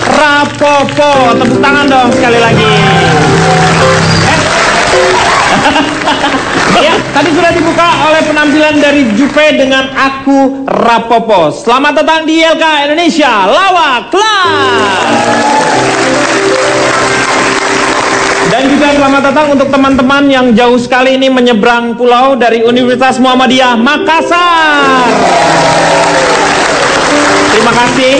Rapopo. Tepuk tangan dong sekali lagi. Ya, tadi sudah dibuka oleh penampilan dari Jupe dengan Aku Rapopo. Selamat datang di YLK Indonesia Lawak Club. Dan juga selamat datang untuk teman-teman yang jauh sekali ini menyeberang pulau dari Universitas Muhammadiyah Makassar. Terima kasih.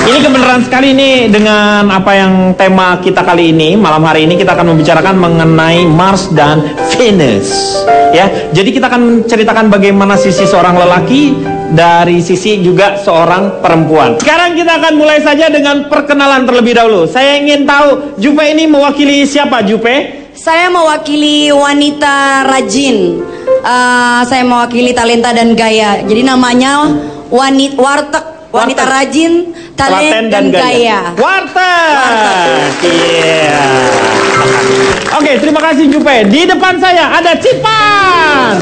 Ini kebenaran sekali ini dengan apa yang tema kita kali ini. Malam hari ini kita akan membicarakan mengenai Mars dan Venus. Ya, jadi kita akan menceritakan bagaimana sisi seorang lelaki dari sisi juga seorang perempuan. Sekarang kita akan mulai saja dengan perkenalan terlebih dahulu. Saya ingin tahu, Jupe ini mewakili siapa, Jupe? Saya mewakili wanita rajin. Saya mewakili talenta dan gaya. Jadi namanya wanita rajin, talent dan gaya. Warteg. Iya. Oke, terima kasih Jupe. Di depan saya ada Cipan.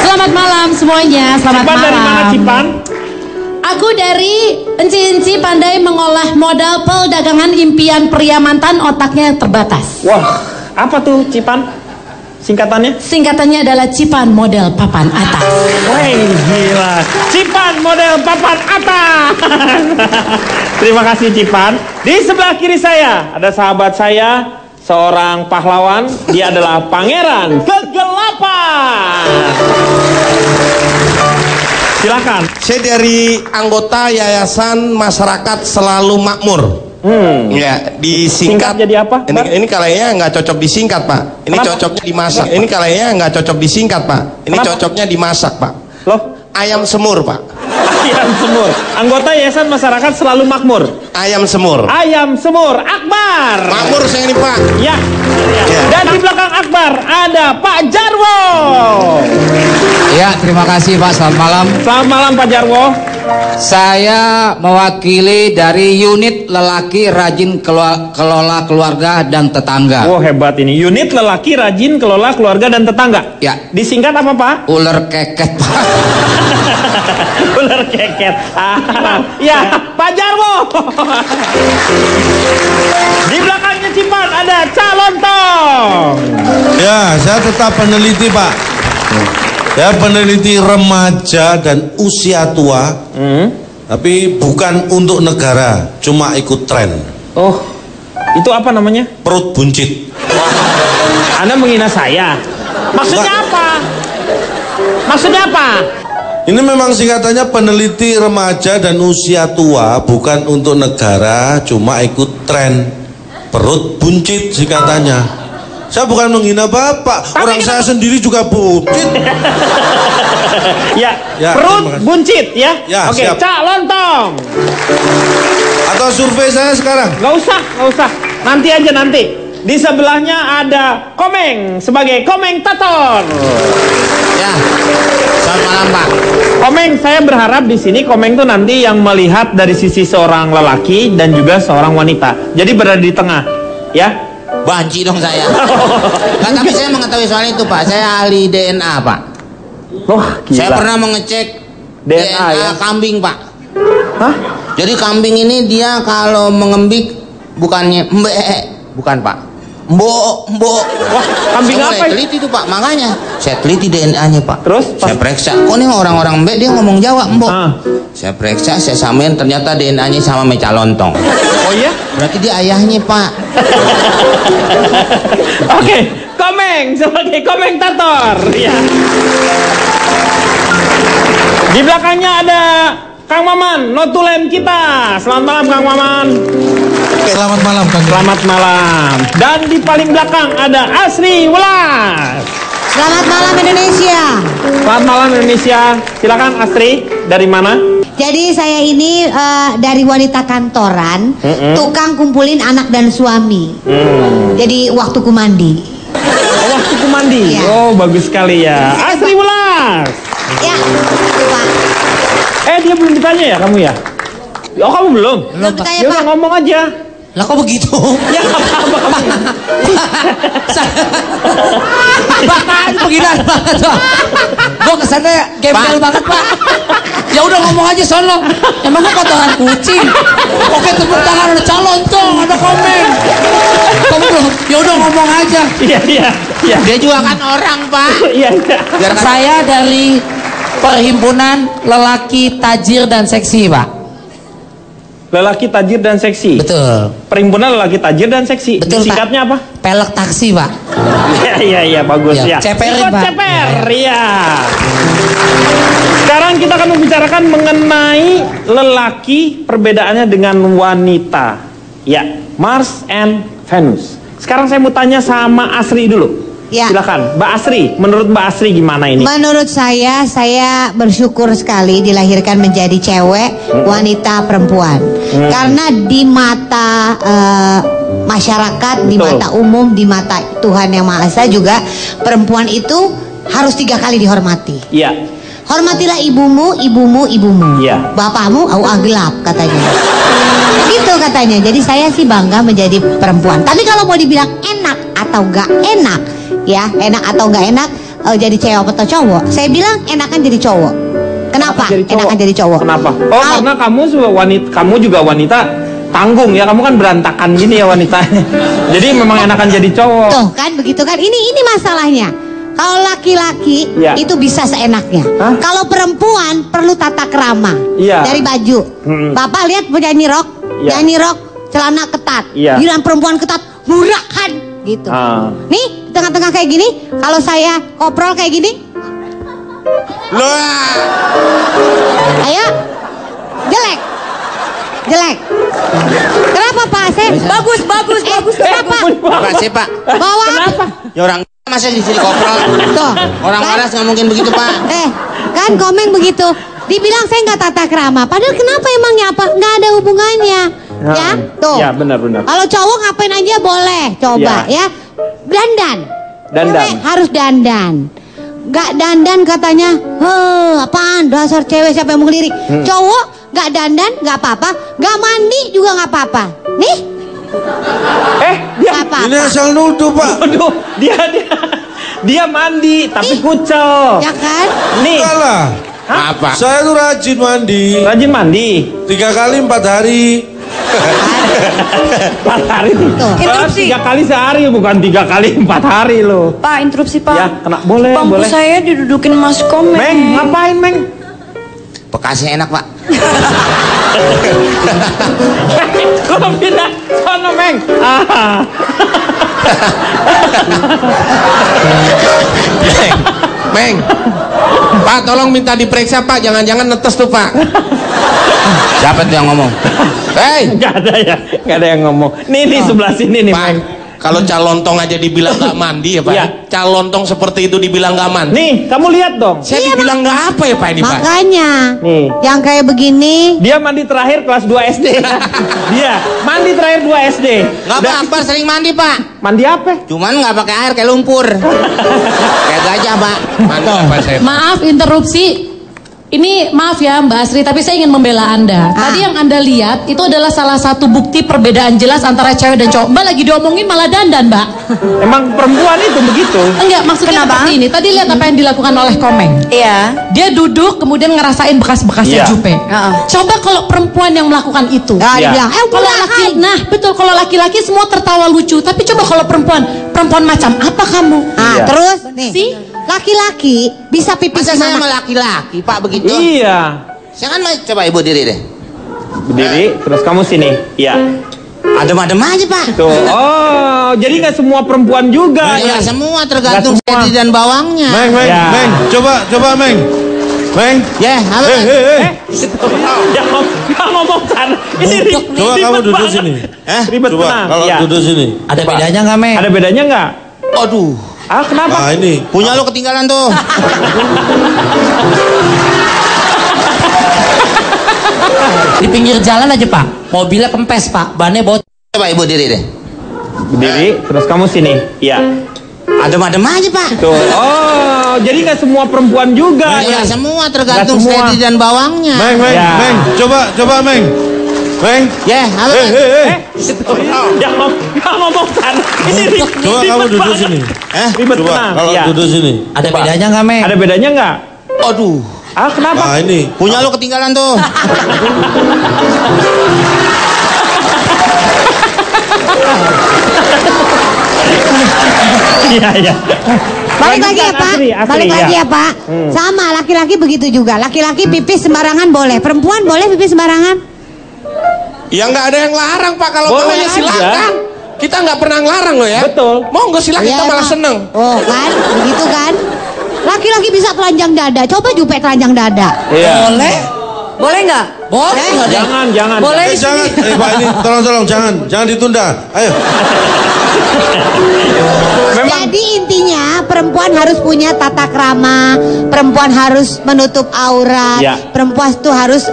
Selamat malam semuanya. Selamat Cipan malam. dari mana, Cipan? Aku dari Enci-Enci, pandai mengolah modal perdagangan impian pria mantan, otaknya terbatas. Wah, apa tuh Cipan? Singkatannya? Singkatannya adalah Cipan model papan atas. Wah, gila. Cipan model papan atas. Terima kasih Cipan. Di sebelah kiri saya ada sahabat saya, seorang pahlawan. Dia adalah Pangeran Kegelapan. Silakan. Saya dari anggota Yayasan Masyarakat Selalu Makmur. Ya, disingkat. Singkat jadi apa? Ini kayaknya nggak cocok disingkat, Pak. Ini Kenapa? cocoknya dimasak. Ini kayaknya nggak cocok disingkat, Pak. Ini Kenapa? cocoknya dimasak, Pak. Loh, Ayam semur, Pak. ayam semur. Anggota Yayasan Masyarakat Selalu Makmur. Ayam semur. Ayam semur Akbar. Makmur saya ini, Pak. Ya. Ya. Dan di belakang Akbar ada Pak Jarwo. Ya, terima kasih Pak. Selamat malam. Selamat malam Pak Jarwo. Saya mewakili dari unit lelaki rajin kelola keluarga dan tetangga. Wow, hebat ini. Unit lelaki rajin kelola keluarga dan tetangga. Ya. Disingkat apa Pak? Ular keket, Pak. Ular keket. Ya, Pak Jarwo. Di belakangnya Cipan ada calon tong. Ya, saya tetap peneliti, Pak. Ya, peneliti remaja dan usia tua. Tapi bukan untuk negara, cuma ikut tren. Oh, itu apa namanya? Perut buncit. Anda menghina saya. Maksudnya apa? Maksudnya apa? Ini memang singkatannya peneliti remaja dan usia tua, bukan untuk negara, cuma ikut tren. Perut buncit singkatannya. Saya bukan menghina Bapak, orang saya sendiri juga buncit. Ya, Ya, perut terima kasih. buncit ya. Ya, Oke, siap. Cak Lontong. Atau survei saya sekarang. Nggak usah. Nanti aja nanti. Di sebelahnya ada Komeng sebagai komentator. Ya. Selamat malam, Pak. Komeng, saya berharap di sini Komeng tuh nanti yang melihat dari sisi seorang lelaki dan juga seorang wanita. Jadi berada di tengah, ya. Banci dong saya. Nah, tapi saya mengetahui soal itu, Pak. Saya ahli DNA, Pak. Wah, gila. Saya pernah mengecek DNA, ya? kambing, Pak. Hah? Jadi kambing ini dia kalau mengembik bukannya bukan, Pak. Mbok. Wah, kambing Saya apa mulai itu? teliti tuh, Pak. Makanya saya teliti DNA-nya, Pak. Terus? Saya periksa. Kok nih orang-orang mbek dia ngomong Jawa, Mbok. Ah. Saya periksa, saya samain, ternyata DNA-nya sama meca lontong. Oh iya? Berarti dia ayahnya, Pak. Oke, Komeng sebagai komentator. Ya. Di belakangnya ada Kang Maman, notulen kita. Selamat malam Kang Maman. Selamat malam, Kang. Selamat malam. Dan di paling belakang ada Asri Welas. Selamat malam Indonesia. Selamat malam Indonesia. Silakan Asri, dari mana? Jadi saya ini dari wanita kantoran, tukang kumpulin anak dan suami. Jadi waktuku mandi. Oh, waktuku mandi. Iya. Oh, bagus sekali ya. Asri Welas. Ya, itu Pak. Dia belum ditanya ya kamu ya? Oh, kamu belum? Belum ditanya, Ya udah Pak. ngomong aja. Lah kok begitu? Ya nggak apa-apa kamu. Bahkan penghinaan banget Pak. Gue kesannya gembel banget Pak. Ya udah ngomong aja sono. Emang gue kotoran kucing. Oke tepuk tangan ada calon tuh, ada komen. Kamu belum? Ya udah ngomong aja. Iya. Dia juga kan orang Pak. Iya. Saya dari Perhimpunan Lelaki Tajir dan Seksi Pak. Lelaki tajir dan seksi. Betul. Perhimpunan lelaki tajir dan seksi. Betul, Singkatnya apa? Pelek taksi Pak. Iya bagus ya. Ceper Ikut Pak. ceper ya. Sekarang kita akan membicarakan mengenai lelaki perbedaannya dengan wanita. Ya, Mars and Venus. Sekarang saya mau tanya sama Asri dulu. Ya. Silakan, Mbak Asri. Menurut Mbak Asri gimana ini? Menurut saya bersyukur sekali dilahirkan menjadi cewek, wanita, perempuan. Karena di mata masyarakat, di mata umum, di mata Tuhan Yang Maha Esa juga perempuan itu harus 3 kali dihormati. Iya. Hormatilah ibumu. Iya. Bapakmu gelap katanya. Gitu katanya. Jadi saya sih bangga menjadi perempuan. Tapi kalau mau dibilang enak atau gak enak, ya enak atau gak enak jadi cewek atau cowok, saya bilang enakan jadi cowok. Kenapa? Enakan jadi cowok. Kenapa? Karena kamu juga wanita tanggung ya, kamu kan berantakan gini ya wanitanya. Jadi memang enakan jadi cowok. Tuh kan begitu kan. Ini masalahnya. Kalau laki-laki ya, itu bisa seenaknya. Kalau perempuan perlu tata krama. Ya. Dari baju. Bapak lihat penyanyi rock, ya, nyanyi rock celana ketat. Ya. Giliran perempuan ketat, murah kan gitu. Nih, tengah-tengah kayak gini, kalau saya koprol kayak gini. Loh. Ayo. Jelek. Kenapa Pak Asep? Bagus. Kenapa? Makasih Pak. Bawa Kenapa? Ya orang masa di sini koprol. Tuh. Orang waras nggak mungkin begitu Pak. Kan komen begitu. Dibilang saya nggak tata krama. Padahal kenapa emangnya apa? Nggak ada hubungannya. Ya, tuh. Ya benar. Kalau cowok ngapain aja boleh. Coba ya. Dandan. Cewek harus dandan. Nggak dandan katanya, apaan dasar cewek siapa yang mau ngelirik. Cowok nggak dandan nggak apa-apa, nggak mandi juga nggak apa-apa. Nih. Dia Ini asal nuduh Pak. Aduh, dia mandi tapi kucel. Ya kan? Nih. Salah. Apa? Saya tuh rajin mandi. Rajin mandi. 3 kali 4 hari. 4 hari tuh. 3 kali sehari bukan 3 kali 4 hari loh. Pak, interupsi Pak. Ya, kena boleh. Bangku saya didudukin Mas Komeng. Meng, ngapain Meng? Bekasnya enak Pak. Lo pindah sono Meng. Meng. Pak, tolong minta diperiksa Pak, jangan-jangan netes tuh Pak. Siapa tuh yang ngomong? Hei, Gak ada yang ngomong. Nih sebelah sini nih Pak. Meng. Kalau calontong aja dibilang gak mandi ya Pak. Iya. Calontong seperti itu dibilang gak mandi. Nih, kamu lihat dong. Saya dibilang gak apa ya Pak ini Pak? Makanya. Nih. Yang kayak begini. Dia mandi terakhir kelas 2 SD. Dia mandi terakhir 2 SD. Nggak apa-apa, sering mandi Pak. Mandi apa? Cuman nggak pakai air kayak lumpur. Kayak gajah Pak. Mandi apa saya? Maaf interupsi. Ini maaf ya Mbak Asri, tapi saya ingin membela Anda. Tadi yang Anda lihat itu adalah salah satu bukti perbedaan jelas antara cewek dan cowok. Mbak lagi diomongin malah dandan Mbak. Emang perempuan itu begitu? Enggak, maksudnya Kenapa? seperti ini. Tadi lihat apa yang dilakukan oleh Komeng. Iya. Dia duduk kemudian ngerasain bekas-bekasnya Iya. jupe. Coba kalau perempuan yang melakukan itu. Iya. Dibilang, Kalau laki, nah betul, kalau laki-laki semua tertawa lucu. Tapi coba kalau perempuan macam apa kamu? Iya. Terus nih. Si? Laki-laki bisa pipis Masa saya sama sama laki-laki Pak begitu? Iya. Saya kan coba ibu diri deh. Berdiri, terus kamu sini. Iya. Adem-adem aja Pak. Tuh. Oh, jadi nggak semua perempuan juga. Enggak semua, tergantung Nggak semua. steady dan bawangnya. Meng. Ya. Meng. Coba Meng. Meng. Ya, apa? Jangan ngomong sana. Ini ribet Coba kamu duduk banget. sini. Ribet Coba tenang. kalau Iya. duduk sini. Ada bedanya nggak, Meng? Ada bedanya nggak? Aduh, Kenapa? Nah ini. punya lo ketinggalan tuh. Di pinggir jalan aja Pak. Mobilnya kempes Pak. Bannya bocor. Coba ibu diri deh. Berdiri, terus kamu sini. Iya. Adem-adem aja Pak. Tuh. Oh, jadi nggak semua perempuan juga. Enggak ya? semua, tergantung Nggak semua. steady dan bawangnya. Meng. Ya. Meng. Coba Meng. Neng. Ya, halo. Jangan ngomong sana. Ini Coba kamu duduk banget. sini. Ribet Coba tenang. kalau Iya. duduk sini. Ada bedanya nggak, Me? Ada bedanya nggak? Aduh. Ah, kenapa? Nah ini. Punya lu ketinggalan tuh. Iya, iya. Balik lagi ya Pak, Asri, balik ya. lagi ya Pak. Sama laki-laki begitu juga. Laki-laki pipis sembarangan boleh, perempuan boleh pipis sembarangan. Ya nggak ada yang larang Pak, kalau Boleh mau ya aja. silakan. Kita nggak pernah ngelarang loh ya. Betul. Mau nggak silakan, kita Iya, malah Pak. seneng. Oh kan, begitu kan? Laki-laki bisa telanjang dada. Coba Jupe telanjang dada. Iya. Boleh? Boleh nggak? Boleh nggak deh? Jangan. Boleh. Jangan, Pak ini tolong jangan ditunda. Ayo. Memang Jadi intinya perempuan harus punya tata krama, perempuan harus menutup aurat, Ya. perempuan tuh harus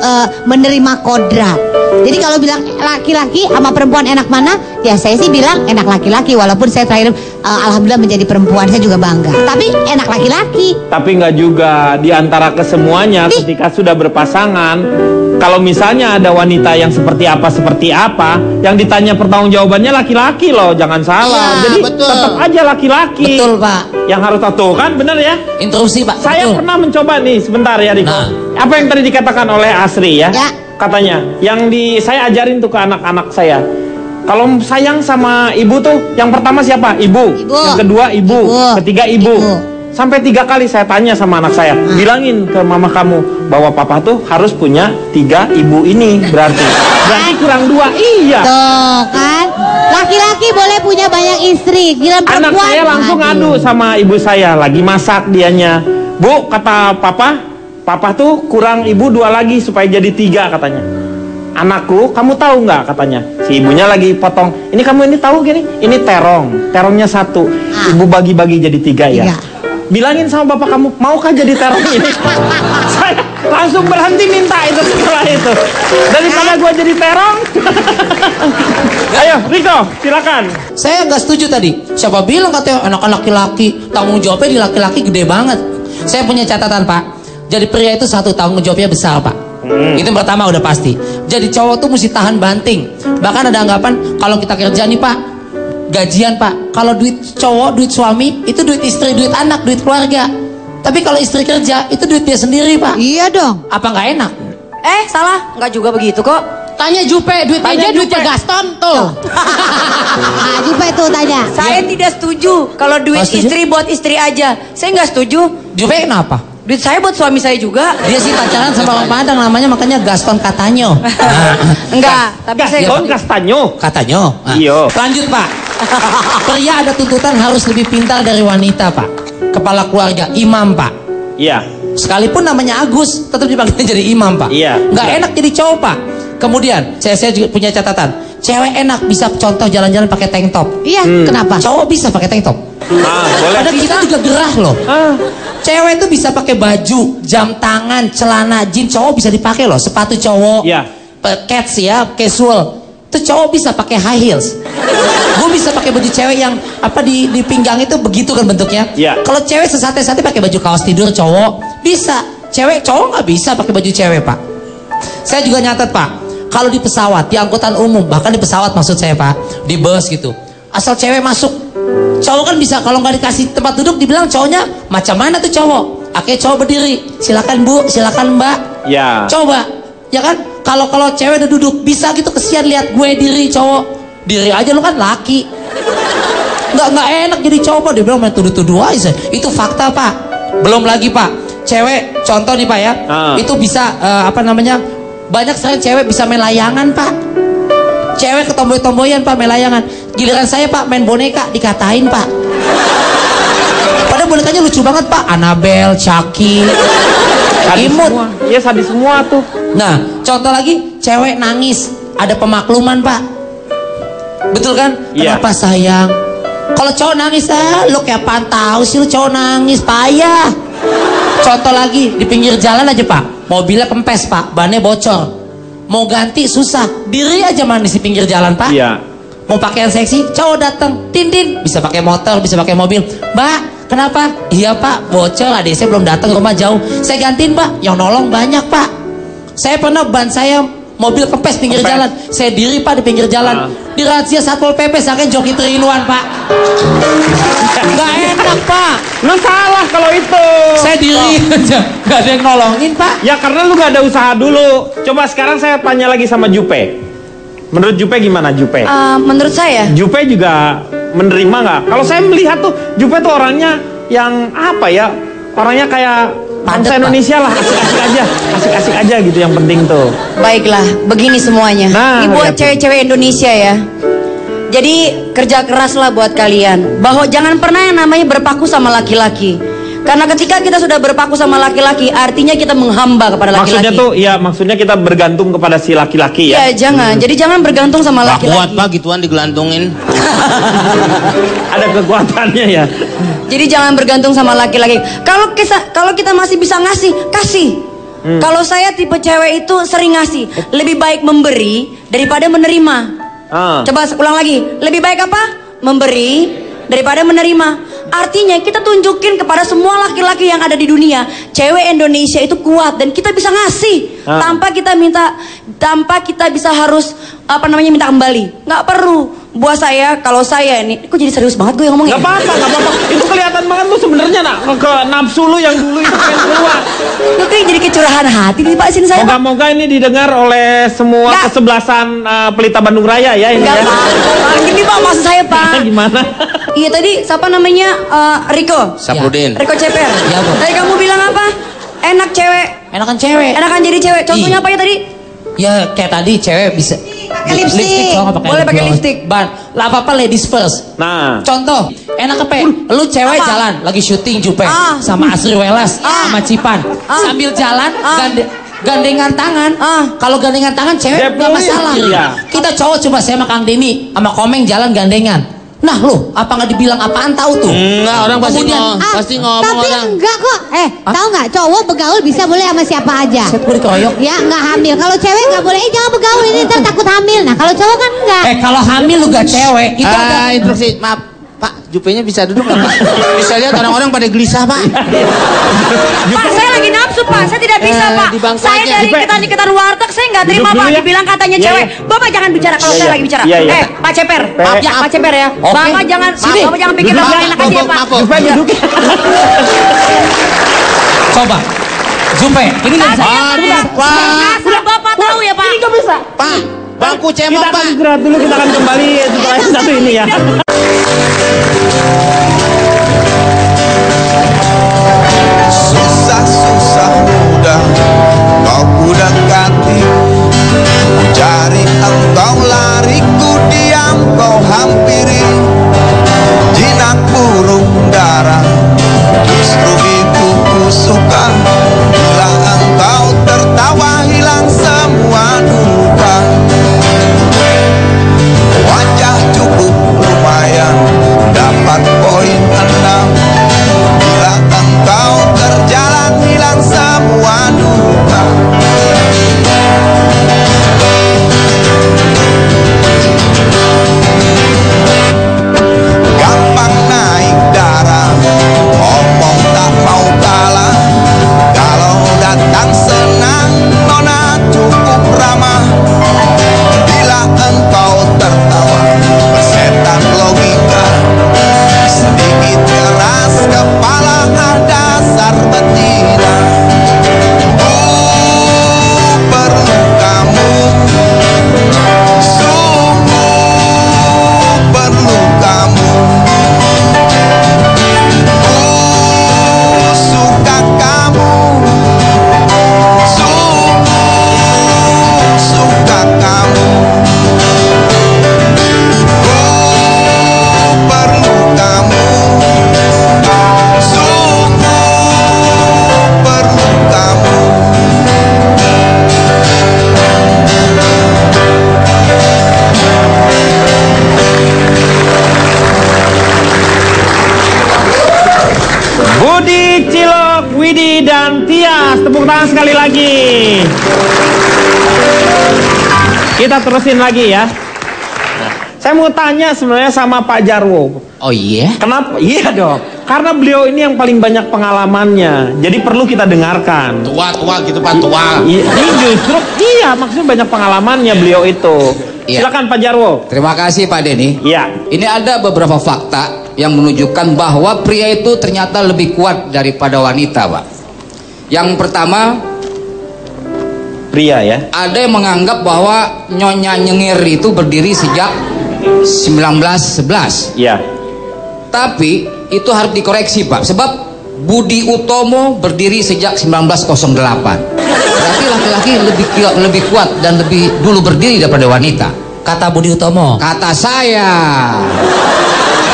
menerima kodrat. Jadi kalau bilang laki-laki sama perempuan enak mana, ya saya sih bilang enak laki-laki. Walaupun saya terakhir alhamdulillah menjadi perempuan, saya juga bangga. Tapi enak laki-laki. tapi nggak juga di antara kesemuanya ketika sudah berpasangan. Kalau misalnya ada wanita yang seperti apa, yang ditanya pertanggungjawabannya laki-laki loh, jangan salah. Iya, Jadi betul. tetap aja laki-laki. Betul, Pak. Yang harus tahu kan, bener ya? Interupsi, Pak. Saya Betul. pernah mencoba nih, sebentar ya Riko. Nah. Apa yang tadi dikatakan oleh Asri ya? Ya. Katanya, saya ajarin tuh ke anak-anak saya. Kalau sayang sama ibu tuh, yang pertama siapa? Ibu. Ibu. Yang kedua ibu. Ibu. Ketiga ibu. Ibu. Sampai 3 kali saya tanya sama anak saya, bilangin ke mama kamu bahwa papa tuh harus punya 3 ibu ini. Berarti kurang 2. Iya. Tuh kan, laki-laki boleh punya banyak istri. Giliran Anak perempuan, saya langsung aduh. ngadu sama ibu saya, lagi masak dianya. Bu, kata papa tuh kurang ibu 2 lagi supaya jadi 3 katanya. Anakku, kamu tahu nggak katanya? Si ibunya lagi potong. Ini kamu ini tahu gini? Ini terongnya 1. Ibu bagi-bagi jadi 3 ya. 3. Bilangin sama bapak kamu, maukah jadi terong ini? Saya langsung berhenti minta itu setelah itu. Daripada gua jadi terong. Ayo, Riko, silakan. Saya nggak setuju tadi. Siapa bilang katanya anak-anak laki-laki tanggung jawabnya di laki-laki gede banget. Saya punya catatan, Pak. Jadi pria itu satu tanggung jawabnya besar, Pak. Itu yang pertama udah pasti. Jadi cowok tuh mesti tahan banting. Bahkan ada anggapan kalau kita kerja nih, Pak, gajian, Pak. Kalau duit cowok, duit suami, itu duit istri, duit anak, duit keluarga. Tapi kalau istri kerja, itu duit dia sendiri, Pak. Iya dong. Apa nggak enak? Salah. Nggak juga begitu kok. Tanya Jupe, duitnya Tanya dia duitnya Jupe. Gaston tuh. Nah, Jupe tuh tanya. Saya tidak setuju kalau duit Oh, setuju? istri buat istri aja. Saya nggak setuju. Jupe kenapa? Duit saya buat suami saya juga. Dia sih pacaran sama orang Padang, namanya makanya Gaston Katanyo. Enggak, tapi saya Gaston Castanyo. Katanyo. Nah, Iya. lanjut, Pak. Pria ada tuntutan harus lebih pintar dari wanita, Pak. Kepala keluarga, imam, Pak. Iya. Sekalipun namanya Agus, tetap dipanggil jadi imam, Pak. Iya. Nggak enak jadi cowok, Pak. Kemudian, saya juga punya catatan. Cewek enak bisa contoh jalan-jalan pakai tank top. Iya, kenapa? Cowok bisa pakai tank top. Boleh. Padahal kita juga gerah loh. Cewek itu bisa pakai baju, jam tangan, celana, jeans. Cowok bisa dipakai loh. Sepatu cowok. Iya. Cats ya, casual. Itu cowok bisa pakai high heels. Gue bisa pakai baju cewek yang apa di pinggang itu begitu kan bentuknya. Iya. Kalau cewek sesate-sate pakai baju kaos tidur cowok bisa. Cowok nggak bisa pakai baju cewek, Pak. Saya juga nyatet, Pak. Kalau di pesawat, di angkutan umum, bahkan di pesawat maksud saya, Pak, di bus gitu. Asal cewek masuk, cowok kan bisa kalau nggak dikasih tempat duduk dibilang cowoknya macam mana tuh cowok. Akhirnya cowok berdiri, silakan Bu, silakan Mbak. Ya. Coba, ya kan? Kalau cewek udah duduk bisa gitu, kesian lihat gue diri cowok. Diri aja lu kan laki. Nggak enak jadi cowok, Pak. Dia bilang main tuduh-tuduh aja. Itu fakta, Pak. Belum lagi, Pak. Cewek, contoh nih, Pak ya. Itu bisa apa namanya? Banyak sekali cewek bisa main layangan, Pak. Cewek ketomboy-tomboyan, Pak, main layangan. Giliran saya, Pak, main boneka dikatain, Pak. Padahal bonekanya lucu banget, Pak. Annabelle, Chucky, Sadis imut. semua. Iya, sadis semua tuh. Nah, contoh lagi, cewek nangis, ada pemakluman, Pak. Betul kan? Iya. Kenapa sayang? Kalau cowok nangis, lu kayak apaan tahu sih lu cowok nangis, payah. Contoh lagi, di pinggir jalan aja, Pak. Mobilnya kempes, Pak, bannya bocor. Mau ganti susah, diri aja manis di pinggir jalan, Pak. Iya. Mau pakaian seksi, cowok datang, tin, bisa pakai motor, bisa pakai mobil. Mbak, kenapa? Iya, Pak, bocor, adik saya belum datang, rumah jauh. Saya gantiin, Pak, yang nolong banyak, Pak. Saya pernah ban saya mobil kempes pinggir jalan. Saya diri Pak di pinggir jalan. Di razia Satpol PP saya joki 3 in 1 Pak. Nggak enak Pak. Lu salah kalau itu. Saya diri aja, nggak ada yang nolongin Pak. Ya karena lu gak ada usaha dulu. Coba sekarang saya tanya lagi sama Jupe. Menurut Jupe gimana Jupe? Menurut saya Jupe juga menerima nggak? Kalau saya melihat tuh Jupe tuh orangnya yang apa ya? Orangnya kayak bangsa Indonesia lah, asik-asik aja gitu yang penting tuh. baiklah, begini semuanya. Nah, Ini buat lihat. cewek-cewek Indonesia ya. Jadi kerja keras lah buat kalian. Bahwa jangan pernah yang namanya berpaku sama laki-laki. Karena ketika kita sudah berpaku sama laki-laki, artinya kita menghamba kepada laki-laki. Maksudnya tuh, ya maksudnya kita bergantung kepada si laki-laki ya. Ya jangan. Jadi jangan bergantung sama Gak kuat laki-laki. Pak gituan digelantungin. Ada kekuatannya ya. Jadi jangan bergantung sama laki-laki. Kalau kita masih bisa ngasih, kasih. Kalau saya tipe cewek itu sering ngasih. Lebih baik memberi daripada menerima. Coba ulang lagi. Lebih baik apa? Memberi daripada menerima. Artinya kita tunjukin kepada semua laki-laki yang ada di dunia, cewek Indonesia itu kuat dan kita bisa ngasih tanpa kita bisa harus minta kembali. Nggak perlu. Buat saya, kalau saya ini, kok jadi serius banget gue yang ngomongnya? Gak apa-apa. Itu kelihatan banget lu sebenarnya nak ke nafsu lu yang dulu itu pengen keluar. Lu kayak jadi kecurahan hati nih Pak Sin saya. Pak. Moga-moga ini didengar oleh semua Nggak. kesebelasan Pelita Bandung Raya ya ini. Enggak Ya. Pak. Gini Pak maksud saya Pak. Gimana? Iya tadi siapa namanya Riko. Saprudin. Riko Ceper. Iya, Bu. Tadi kamu bilang apa? Enak cewek. Enakan cewek. Enakan jadi cewek. Contohnya Iya. apa ya tadi? Ya kayak tadi cewek bisa Pakai lipstick. doang, pakai Boleh pakai lip gloss. lipstick. Ban, lah apa ladies first. Nah, Contoh, enak kepe, lu cewek Apa? jalan lagi syuting Jupe Ah. sama Asri Welas sama Cipan. Ah. Sambil jalan Ah. gandengan tangan. Kalau gandengan tangan cewek Dia nggak boleh, masalah. iya. Kita cowok coba saya sama Kang Denny sama Komeng jalan gandengan. Nah lu, apa nggak dibilang apaan tahu tuh? Enggak, orang pasti Kemudian, pasti ngomong tapi orang. enggak kok. Tahu nggak? Cowok begaul bisa boleh sama siapa aja. Set gue dikeroyok. Ya nggak hamil. Kalau cewek nggak boleh. Jangan begaul ini ntar takut hamil. Nah kalau cowok kan enggak. Kalau hamil lu gak cewek, itu ada Instruksi, maaf Pak, Jupenya bisa duduk nggak Pak? Bisa lihat orang-orang pada gelisah Pak. Pak, saya lagi nafsu Pak. Saya tidak bisa Pak. di bangku Saya aja. dari Jupe. iketan-iketan warteg saya nggak terima Duduk dulu Pak. ya. Dibilang katanya Iya, cewek. iya. Bapak jangan bicara kalau Iya, saya iya. lagi bicara. Iya, iya. Pak Ceper. Maaf, Ya, Pak Ceper ya. Oke. Bapak jangan, Sini. Bapak jangan pikir Duduk, lebih Pak. enak aja ya Pak. Jupe duduk. coba. Jupe, ini lihat saya. Saya asal Bapak tahu ya Pak. Ini nggak bisa. Pak, bangku Kita cemong akan Pak. istirahat dulu, kita akan kembali setelah yang satu ini ya. Susah-susah mudah kau ku dekati, cari engkau lariku diam kau hampiri, jinak burung dara justru itu ku suka, bila engkau tertawa hilang semua duka, wajah cukup lumayan dapat poin 6. Bila engkau terjalan hilang semua duka. Gampang naik darah, omong tak mau kalah. Kalau datang senang, nona cukup ramah. Bila engkau tertawa, bersetan logika. Sedikit keras kepala dasar betina. Perlu kamu, sungguh perlu kamu. Suka kamu, sungguh suka kamu. Perlu kamu, sungguh perlu kamu. Budi, Cilok, Widi, dan Tias. Tepuk tangan sekali lagi. Kita terusin lagi ya. Saya mau tanya sebenarnya sama Pak Jarwo. Oh iya? Kenapa? Iya dong. Karena beliau ini yang paling banyak pengalamannya, jadi perlu kita dengarkan. Tua gitu Pak, tua. Ini justru maksudnya banyak pengalamannya beliau itu. Iya. Silakan Pak Jarwo. Terima kasih Pak Denny. Iya. Ini ada beberapa fakta yang menunjukkan bahwa pria itu ternyata lebih kuat daripada wanita, Pak. Yang pertama, pria ya. ada yang menganggap bahwa Nyonya Nyengir itu berdiri sejak 1911. Iya. Tapi itu harus dikoreksi, Pak. Sebab Budi Utomo berdiri sejak 1908. Berarti laki-laki lebih kuat dan lebih dulu berdiri daripada wanita. Kata Budi Utomo. Kata saya.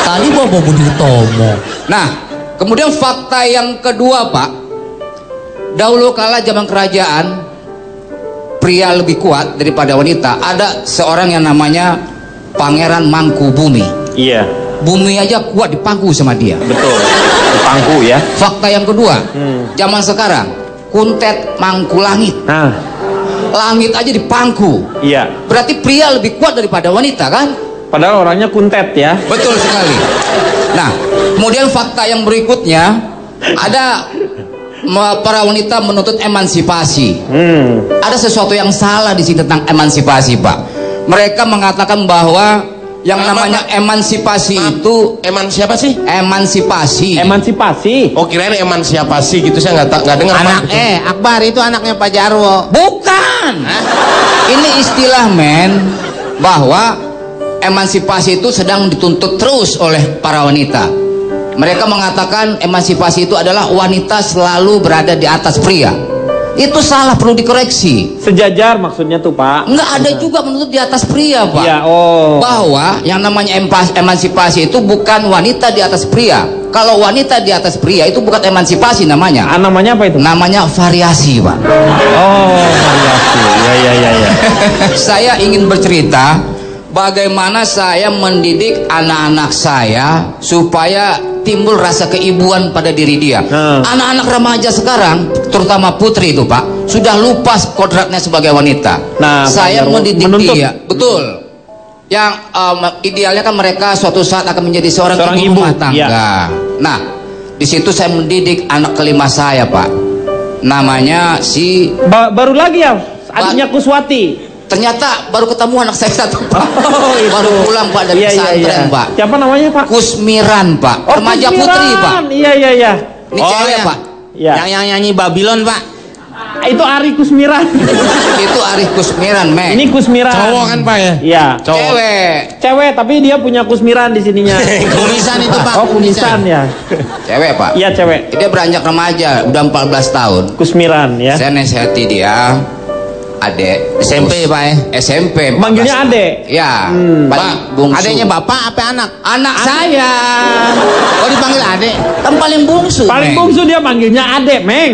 Tadi bawa Budi Utomo. Nah, kemudian fakta yang kedua, Pak. Dahulu kala zaman kerajaan, pria lebih kuat daripada wanita. Ada seorang yang namanya Pangeran Mangkubumi. Iya. Bumi aja kuat dipangku sama dia. Betul. Dipangku ya. Fakta yang kedua, zaman sekarang Kuntet mangku langit. Nah, Langit aja dipangku. iya. Berarti pria lebih kuat daripada wanita kan? Padahal orangnya kuntet ya. Betul sekali. Nah, kemudian fakta yang berikutnya, ada para wanita menuntut emansipasi. Ada sesuatu yang salah di sini tentang emansipasi, Pak. Mereka mengatakan bahwa yang namanya emansipasi itu Siapa sih? emansipasi. Emansipasi. Oh, kirain siapa sih gitu, saya nggak dengar. Anak Akbar itu anaknya Pak Jarwo. Bukan. Ini istilah bahwa emansipasi itu sedang dituntut terus oleh para wanita. Mereka mengatakan emansipasi itu adalah wanita selalu berada di atas pria. Itu salah, perlu dikoreksi. Sejajar maksudnya tuh Pak. Nggak ada juga menuntut di atas pria, Pak. Iya, oh. Bahwa yang namanya emansipasi itu bukan wanita di atas pria. Kalau wanita di atas pria itu bukan emansipasi namanya. Namanya apa itu? Namanya variasi, Pak. Oh, variasi. Ya. Saya ingin bercerita bagaimana saya mendidik anak-anak saya supaya timbul rasa keibuan pada diri dia. Anak-anak remaja sekarang, terutama putri itu Pak, sudah lupa kodratnya sebagai wanita. Nah, saya mendidik menuntut. dia, betul. Yang idealnya kan mereka suatu saat akan menjadi seorang ibu rumah tangga. Ya. Nah, di situ saya mendidik anak kelima saya, Pak. Namanya si baru lagi ya, adiknya Kuswati. Ternyata baru ketemu anak saya satu, Pak. Itu. Baru pulang, Pak, dari pesantren, Pak. Siapa namanya, Pak? Kusmiran, Pak. Remaja Kusmiran. putri, Pak. Iya. Ini cewek, Pak. Iya. Yang nyanyi Babylon, Pak. Itu Ari Kusmiran. Itu Ari Kusmiran, Meng. Ini Kusmiran. Cowok kan Pak ya? Iya. Cewek, tapi dia punya Kusmiran di sininya. Kumisan itu, Pak. Oh, kumisan ya. Cewek, Pak. Iya, cewek. Dia beranjak remaja, udah 14 tahun. Kusmiran ya. Saya nasihati dia, adek SMP, Pak ya. SMP. Manggilnya adek. Ya, Pak, bungsu. adeknya bapak apa anak? Anak saya. Oh, dipanggil adek. Kan paling bungsu, Paling Meng. bungsu dia manggilnya adek, Meng.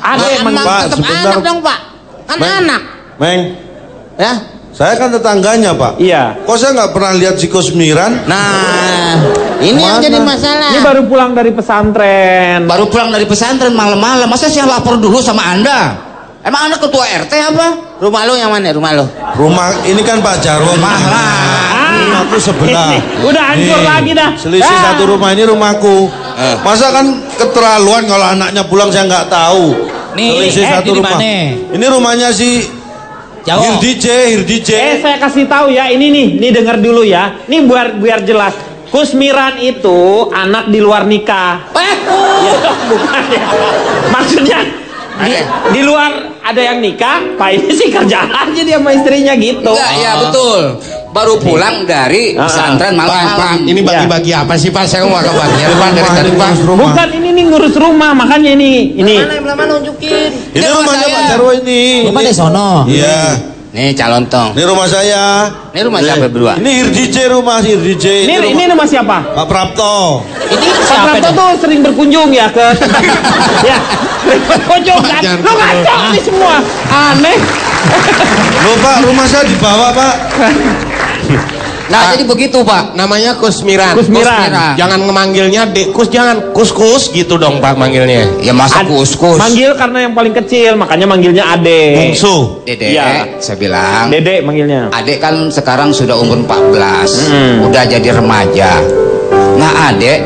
Adek Emang manggil. Pak, tetap sebentar. anak dong, Pak. Kan Meng. anak. Meng, Ya. saya kan tetangganya Pak. Iya. Kok saya nggak pernah lihat si Kusmiran? Nah, ini yang Mana? jadi masalah. Ini baru pulang dari pesantren. Baru pulang dari pesantren malam-malam. Masa saya lapor dulu sama Anda? Emang Anda ketua RT apa? Rumah lo yang mana? Rumah lo? Rumah ini kan Pak Jarwo. Rumahku sebelah. Ini, udah hancur Nih, lagi dah. Selisih satu rumah ini rumahku. Masa kan keterlaluan kalau anaknya pulang saya nggak tahu. Nih, Selisih satu ini rumah. mana? Ini rumahnya si Jawa. Hirdije. Saya kasih tahu ya, ini dengar dulu ya. Ini biar jelas. Kusmiran itu anak di luar nikah. Ya, bukan ya. Maksudnya di luar ada yang nikah, Pak ini sih kerja aja dia sama istrinya gitu. Enggak, ya betul. Baru pulang dari pesantren Pak, malam-malam. ini bagi-bagi apa sih Pak? Saya mau bagian Pak dari tadi Pak. Bukan ini nih ngurus rumah, makanya ini. Mana nunjukin? Ini Ini rumahnya rumah Pak saya. Jarwo ini. Rumah di sono. Iya. Nih calon tong. Ini rumah saya. Ini rumah siapa berdua? Ini Hirdije rumah si Hirdije. Ini nama siapa? Pak Prapto. Ini Pak siapa Prapto nih? tuh sering berkunjung ya ke ya, sering berkunjung kan. Lu ngaco nih semua. Aneh. Loh Pak, rumah saya di bawah Pak. Nah, jadi begitu, Pak. Namanya Kusmiran. Kusmiran. Jangan ngemanggilnya Dekus, jangan kus-kus gitu dong Pak manggilnya. Ya masa kus-kus. Manggil karena yang paling kecil, makanya manggilnya Ade. Bungsu. Dede, Iya. saya bilang. Dede manggilnya. Adek kan sekarang sudah umur 14, udah jadi remaja. Nah, adek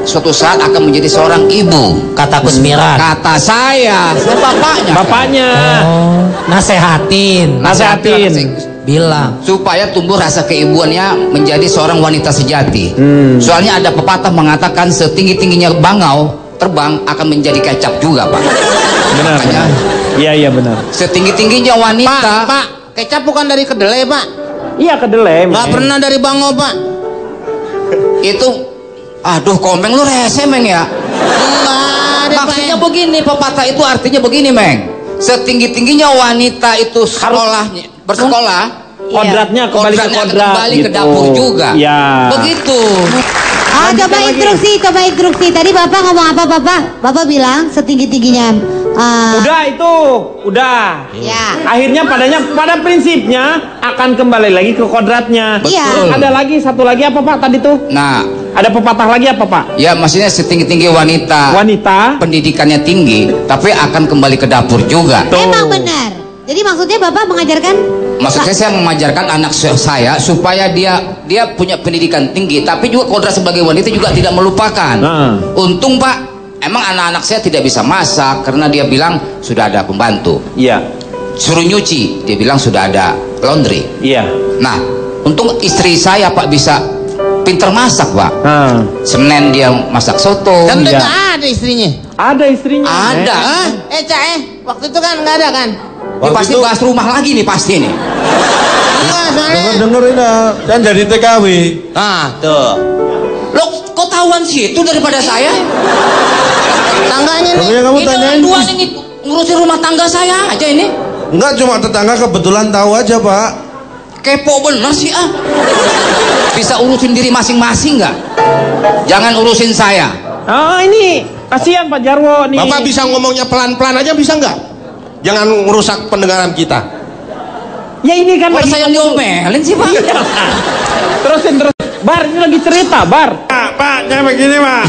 suatu saat akan menjadi seorang ibu. Kata Kusmiran. Kata saya bapaknya. Bapaknya. Oh, nasehatin. Bilang supaya tumbuh rasa keibuannya menjadi seorang wanita sejati. Soalnya ada pepatah mengatakan setinggi-tingginya bangau terbang akan menjadi kecap juga, Pak. Benar. Iya benar. Setinggi-tingginya wanita. Pak, kecap bukan dari kedelai, Pak. Iya kedelai. Nggak pernah dari bangau, Pak. Itu, aduh komeng lu rese Meng ya. Maksudnya begini, pepatah itu artinya begini Meng. Setinggi-tingginya wanita itu bersekolah, kodratnya kembali ke kodrat, kembali gitu. ke dapur juga. Ya. Begitu. Coba instruksi. Tadi Bapak ngomong apa, Bapak? Bapak bilang setinggi-tingginya. Udah. Ya. Akhirnya pada prinsipnya akan kembali lagi ke kodratnya. Betul. Ada lagi satu lagi apa Pak tadi tuh? Nah, ada pepatah lagi apa Pak? ya maksudnya setinggi-tinggi wanita pendidikannya tinggi, tapi akan kembali ke dapur juga. Emang benar. Jadi maksudnya Bapak mengajarkan? Maksudnya saya mengajarkan anak saya supaya dia punya pendidikan tinggi, tapi juga kodrat sebagai wanita juga tidak melupakan. Untung Pak, emang anak-anak saya tidak bisa masak karena dia bilang sudah ada pembantu. Iya. Suruh nyuci, dia bilang sudah ada laundry. Iya. Nah, untung istri saya Pak bisa pinter masak Pak. Senin dia masak soto. Kan udah nggak ada istrinya. Ada istrinya. Ada. Waktu itu kan nggak ada kan? Dia pasti bahas rumah lagi nih pasti nih. Denger ini dan jadi TKW. Nah, tuh. Lo kok tahuan sih itu daripada saya? Tangganya nih. Kamu tanyain. Dua nih ngurusin rumah tangga saya aja ini. Enggak, cuma tetangga kebetulan tahu aja, Pak. Kepo bener sih ah. Bisa urusin diri masing-masing nggak? Jangan urusin saya. Oh ini kasihan Pak Jarwo nih. Bapak bisa ngomongnya pelan-pelan aja bisa nggak? Jangan merusak pendengaran kita. Ya ini kan lagi saya diomelin sih Pak. Terusin. Bar, ini lagi cerita, Bar. Pak, jangan begini, Pak.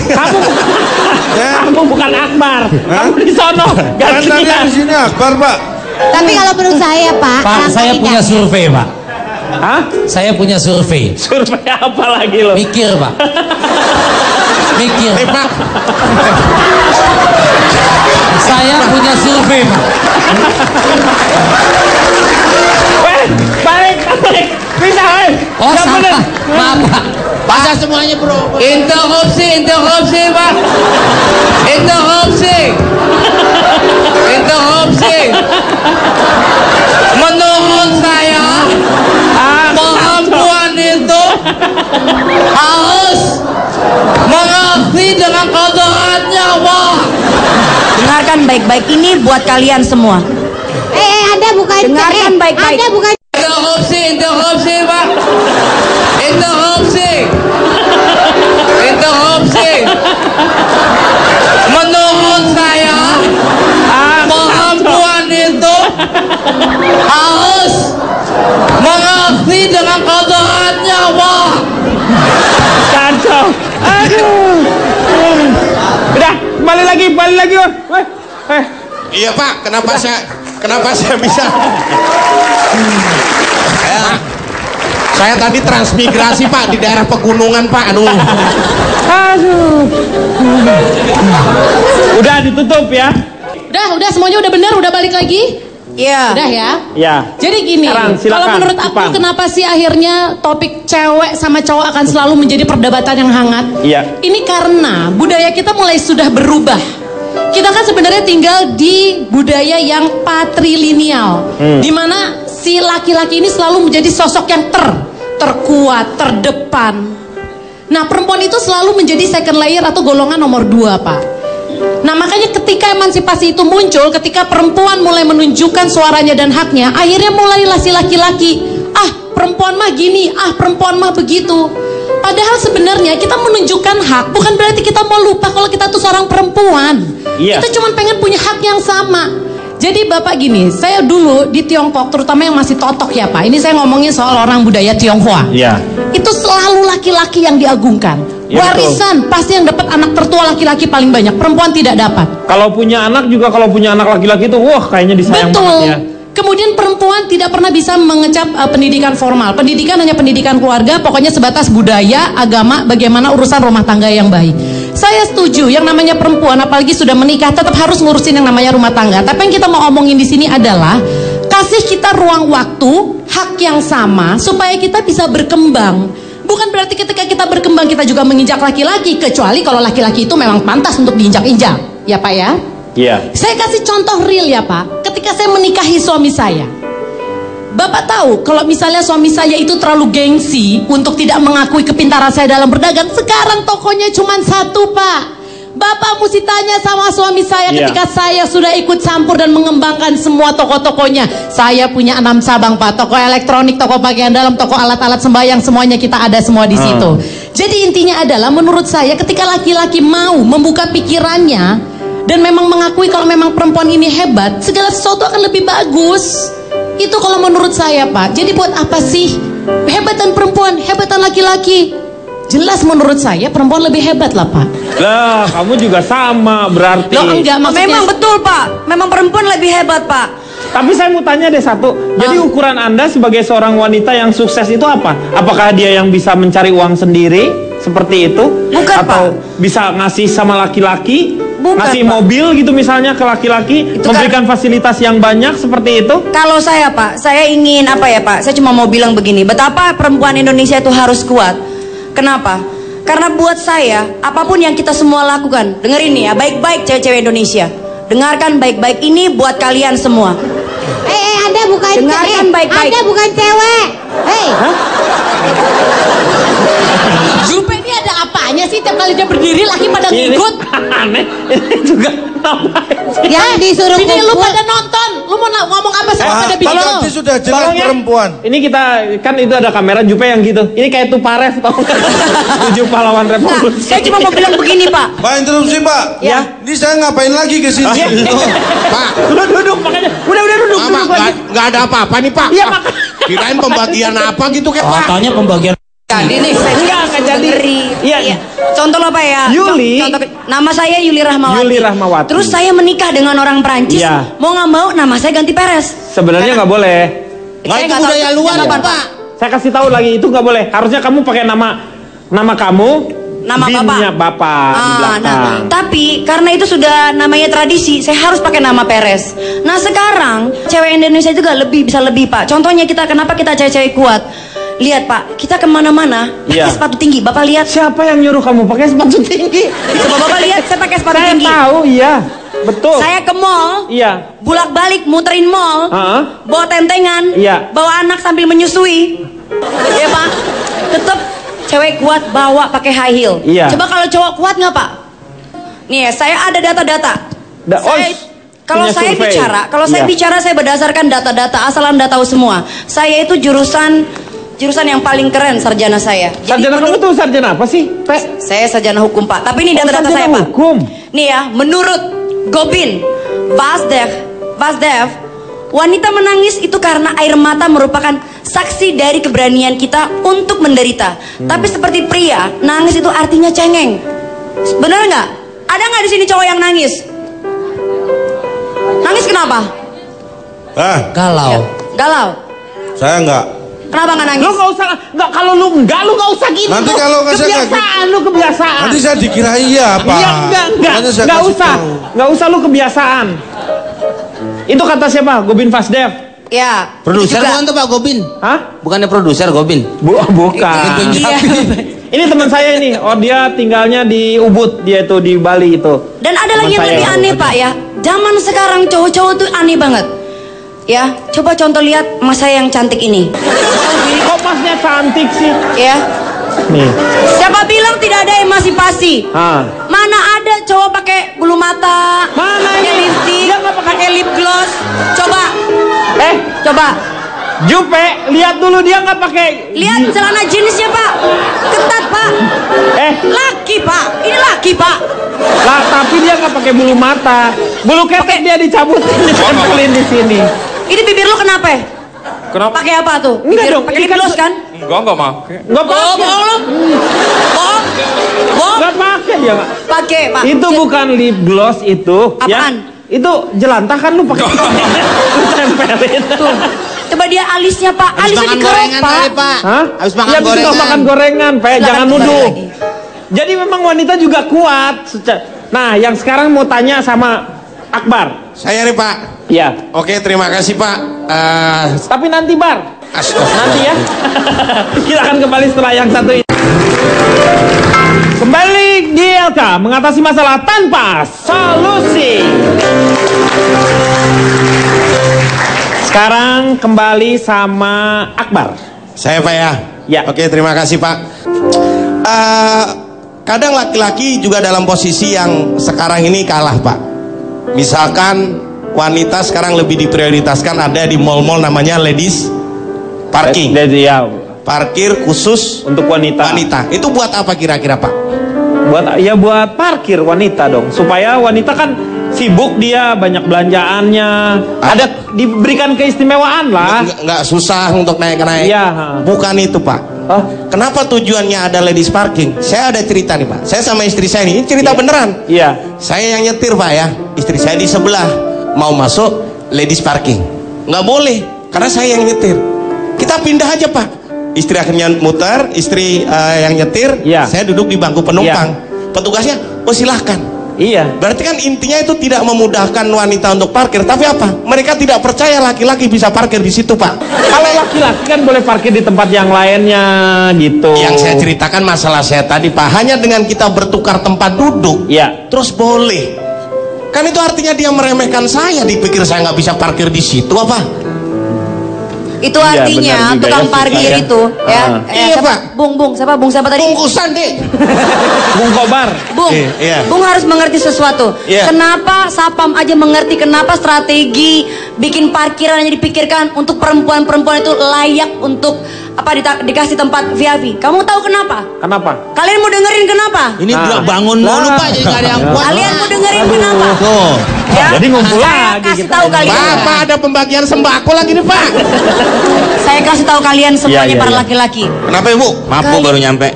Kamu bukan Akbar. Kamu di sono. Gantian di sini Akbar, Pak. Tapi kalau menurut saya, Pak, saya punya survei, Pak. Hah? Saya punya survei. Survei apa lagi lo? Mikir, Pak. Mikir. Pak. Saya punya survei, Pak. Balik. Bisa, Oh, salah. Maaf, Pak. Baca semuanya, Bro. Interupsi, Pak. Interupsi. Menurut saya, perempuan itu harus mengerti dengan kodratnya, Pak. Dengarkan baik-baik, ini buat kalian semua. Anda bukan. Dengarkan baik-baik. Anda bukan. Interupsi, Pak. Interupsi. Menurut saya, perempuan itu harus mengerti dengan kodratnya, Pak. Kacau. Aduh. Udah, balik lagi. Iya, Pak. Kenapa saya bisa? Saya tadi transmigrasi Pak di daerah pegunungan Pak. Aduh. Udah ditutup ya. Udah semuanya udah benar, udah balik lagi. Iya. Udah ya. Ya. Jadi gini, Sekarang, silakan, kalau menurut aku Ipang. kenapa sih akhirnya topik cewek sama cowok akan selalu menjadi perdebatan yang hangat? Iya. Ini karena budaya kita mulai sudah berubah. Kita kan sebenarnya tinggal di budaya yang patrilineal, di mana si laki-laki ini selalu menjadi sosok yang terkuat, terdepan. Nah, perempuan itu selalu menjadi second layer atau golongan nomor 2, Pak. Nah, makanya ketika emansipasi itu muncul, ketika perempuan mulai menunjukkan suaranya dan haknya, akhirnya mulailah si laki-laki, perempuan mah gini, perempuan mah begitu. Padahal sebenarnya kita menunjukkan hak bukan berarti kita mau lupa kalau kita tuh seorang perempuan. Iya. Kita cuma pengen punya hak yang sama. Jadi Bapak gini, saya dulu di Tiongkok, terutama yang masih totok ya Pak. Ini saya ngomongin soal orang budaya Tionghoa. Iya. Itu selalu laki-laki yang diagungkan. Ya, Warisan pasti yang dapat anak tertua laki-laki paling banyak, perempuan tidak dapat. Kalau punya anak laki-laki itu wah kayaknya disayang Betul. banget ya. Kemudian perempuan tidak pernah bisa mengecap pendidikan formal. Pendidikan hanya pendidikan keluarga, pokoknya sebatas budaya, agama, bagaimana urusan rumah tangga yang baik. Saya setuju yang namanya perempuan apalagi sudah menikah tetap harus ngurusin yang namanya rumah tangga. Tapi yang kita mau omongin di sini adalah kasih kita ruang waktu, hak yang sama supaya kita bisa berkembang. Bukan berarti ketika kita berkembang kita juga menginjak laki-laki, kecuali kalau laki-laki itu memang pantas untuk diinjak-injak. Ya Pak ya? Iya. Saya kasih contoh real ya Pak. Ketika saya menikahi suami saya, Bapak tahu kalau misalnya suami saya itu terlalu gengsi untuk tidak mengakui kepintaran saya dalam berdagang. Sekarang tokonya cuma satu Pak. Bapak mesti tanya sama suami saya ketika saya sudah ikut campur dan mengembangkan semua toko-tokonya. Saya punya 6 cabang Pak. Toko elektronik, toko pakaian dalam, toko alat-alat sembahyang, semuanya kita ada semua di situ. Jadi intinya adalah menurut saya ketika laki-laki mau membuka pikirannya dan memang mengakui kalau memang perempuan ini hebat, segala sesuatu akan lebih bagus. Itu kalau menurut saya Pak. Jadi buat apa sih hebatan perempuan, hebatan laki-laki? Jelas menurut saya perempuan lebih hebat lah Pak. Lah, kamu juga sama berarti. Loh enggak, maksudnya Memang betul Pak. Memang perempuan lebih hebat Pak. Tapi saya mau tanya deh satu. Jadi ukuran Anda sebagai seorang wanita yang sukses itu apa? Apakah dia yang bisa mencari uang sendiri seperti itu? Bukan, atau Pak. bisa ngasih sama laki-laki? Bukan, ngasih Pak. mobil gitu misalnya ke laki-laki, Itu memberikan fasilitas yang banyak seperti itu? Kalau saya Pak, saya ingin apa ya Pak? Saya cuma mau bilang begini, betapa perempuan Indonesia itu harus kuat. Kenapa? Karena buat saya, apapun yang kita semua lakukan, dengerin nih ya, baik-baik cewek-cewek Indonesia. Dengarkan baik-baik ini buat kalian semua. Anda bukan Dengarkan baik-baik. Anda bukan cewek. Hei. Jupe ini ada apanya sih tiap kali dia berdiri laki pada ngikut? Aneh. Ini juga ngapain sih? Yang disuruh Sini lu kumpul. pada nonton. Lu mau ngomong apa sih pada Pak, video? nanti sudah jelas Tolong ya. perempuan. Ini kita kan itu ada kamera Jupe yang gitu. Ini kayak Tupares tau nggak? 7 pahlawan Nah, revolusi. saya cuma mau bilang begini Pak. Pak, interupsi Pak. Ya. Ini saya ngapain lagi ke sini? Pak, Udah duduk makanya. Udah duduk Mama, lagi. nggak ada apa-apa nih Pak. Iya, Ah, Pak. Kirain pembagian apa gitu kayak Pak. Katanya pembagian. Jadi nih, Enggak jadi. Iya. Contoh apa ya? Yuli. Contoh, nama saya Yuli Rahmawati. Yuli Rahmawati. Terus saya menikah dengan orang Perancis. Iya. Mau nggak mau, nama saya ganti Perez. Sebenarnya nggak boleh. Nggak, Saya itu nggak tahu budaya luar kenapa, ya Pak. Saya kasih tahu lagi itu nggak boleh. Harusnya kamu pakai nama kamu, Nama binnya bapak di belakang. Nah, tapi karena itu sudah namanya tradisi, saya harus pakai nama Perez. Nah sekarang cewek Indonesia juga bisa lebih Pak. Contohnya kenapa kita cewek-cewek kuat? Lihat Pak, kita kemana-mana pakai Iya. sepatu tinggi. Bapak lihat. Siapa yang nyuruh kamu pakai sepatu tinggi? Coba Bapak lihat, saya pakai sepatu Saya tinggi. tahu, iya, betul. Saya ke mall, Iya. bulak-balik muterin mall, Heeh. bawa tentengan, Iya. bawa anak sambil menyusui. Ya Pak, tetap cewek kuat bawa pakai high heel. Iya. Coba kalau cowok kuat nggak Pak? Nih ya, saya ada data-data. Kalau punya saya survei. bicara, Iya. saya berdasarkan data-data, asal Anda tahu semua. Saya itu jurusan yang paling keren sarjana saya. Jadi Sarjana kamu tuh sarjana apa sih? saya sarjana hukum Pak. Tapi ini data-data sarjana saya Pak. hukum. Nih ya, menurut Gobin Vazdev, wanita menangis itu karena air mata merupakan saksi dari keberanian kita untuk menderita. Tapi seperti pria, nangis itu artinya cengeng. Bener nggak? Ada nggak di sini cowok yang nangis? Nangis kenapa? Galau. Galau. Saya enggak. Kenapa nggak nangis? Lu nggak usah, nggak kalau lu nggak usah gitu. Nanti kalau saya nggak gitu. kebiasaan lu kebiasaan. Nanti saya dikira iya Pak. Iya Makanya saya nggak kasih usah, tahu. nggak usah lu kebiasaan. Itu kata siapa? Gobin Vazdev. Ya. Produser itu juga. bukan tuh Pak Gobin? Hah? Bukannya produser Gobin? Bukan. Iya. Ini teman saya ini. Oh dia tinggalnya di Ubud, dia itu di Bali itu. Dan ada lagi yang Teman lebih saya. aneh Pak ya. Zaman sekarang cowok-cowok tuh aneh banget. Ya, coba contoh lihat mas saya yang cantik ini. Kok masnya cantik sih? Ya. Nih. Siapa bilang tidak ada emansipasi? Ah. Mana ada cowok pakai bulu mata? Mana pakai ini? lipstick? Dia nggak pakai lip gloss? Coba, coba. Jupe, lihat dulu dia nggak pakai. Lihat celana jeansnya Pak. Ketat Pak. Laki Pak. Ini laki Pak. Lah, tapi dia nggak pakai bulu mata. Bulu ketek dia dicabutin, ditempelin di sini. Ini bibir lu kenapa? Kenapa? Pakai apa tuh? Enggak Bibir dong, pakai ini lip kan gloss kan? Enggak pakai. Enggak pakai. Bohong lu. Bohong. Bohong. Enggak pakai dia nggak. Pakai Pak. Itu bukan lip gloss itu. Apaan? Ya. Itu jelantah kan lu pakai. Lu tempelin. Tuh. Coba dia alisnya Pak. Habis Alisnya makan dikerok gorengan Pak. kali Pak. Hah? Habis makan Ya, gorengan. makan gorengan, Pak. Silakan Jangan kembali nuduh. lagi. Jadi memang wanita juga kuat. Nah, yang sekarang mau tanya sama Akbar. Saya nih Pak. Iya. Oke, terima kasih Pak. Tapi nanti Bar. Nanti ya. Kita akan kembali setelah yang satu ini. Kembali di LK mengatasi masalah tanpa solusi. Sekarang kembali sama Akbar. Saya Pak ya. Ya. Oke, terima kasih Pak. Kadang laki-laki juga dalam posisi yang sekarang ini kalah Pak. Misalkan wanita sekarang lebih diprioritaskan ada di mall-mall namanya ladies parking. Parkir khusus untuk wanita. Itu buat apa kira-kira Pak? Buat parkir wanita dong. Supaya wanita kan sibuk, dia banyak belanjaannya. Ada diberikan keistimewaan lah. Nggak susah untuk naik-naik. Iya. Bukan itu Pak. Kenapa tujuannya ada ladies parking? Saya ada cerita nih Pak. Saya sama istri saya ini cerita beneran. Iya. Saya yang nyetir Pak ya. Istri saya di sebelah mau masuk ladies parking. Nggak boleh karena saya yang nyetir. Kita pindah aja Pak. Istri akhirnya muter, istri yang nyetir, saya duduk di bangku penumpang. Petugasnya, oh silahkan. Iya. Berarti kan intinya itu tidak memudahkan wanita untuk parkir, tapi apa? Mereka tidak percaya laki-laki bisa parkir di situ Pak. Kalau laki-laki kan boleh parkir di tempat yang lainnya gitu. Yang saya ceritakan masalah saya tadi Pak, hanya dengan kita bertukar tempat duduk, terus boleh. Kan itu artinya dia meremehkan saya, dipikir saya nggak bisa parkir di situ apa? Itu artinya tukang parkir itu ya. Iya Pak. Bung siapa tadi? Bungkusan deh. Bung Kobar. Bung harus mengerti sesuatu. Kenapa Sapam aja mengerti kenapa strategi bikin parkiran hanya dipikirkan untuk perempuan-perempuan itu layak untuk dikasih tempat VIP. Kamu tahu kenapa? Kenapa? Kalian mau dengerin kenapa? Ini belum bangun mulu Pak, jadi nggak ada yang kuat. Kalian mau dengerin kenapa? Tuh. Ya? Jadi ngumpul Saya lagi kasih kita. tahu kalian. Bapak ada pembagian sembako lagi nih Pak. Saya kasih tahu kalian semuanya para laki-laki. Kenapa Ibu? Maaf Bu, baru nyampe.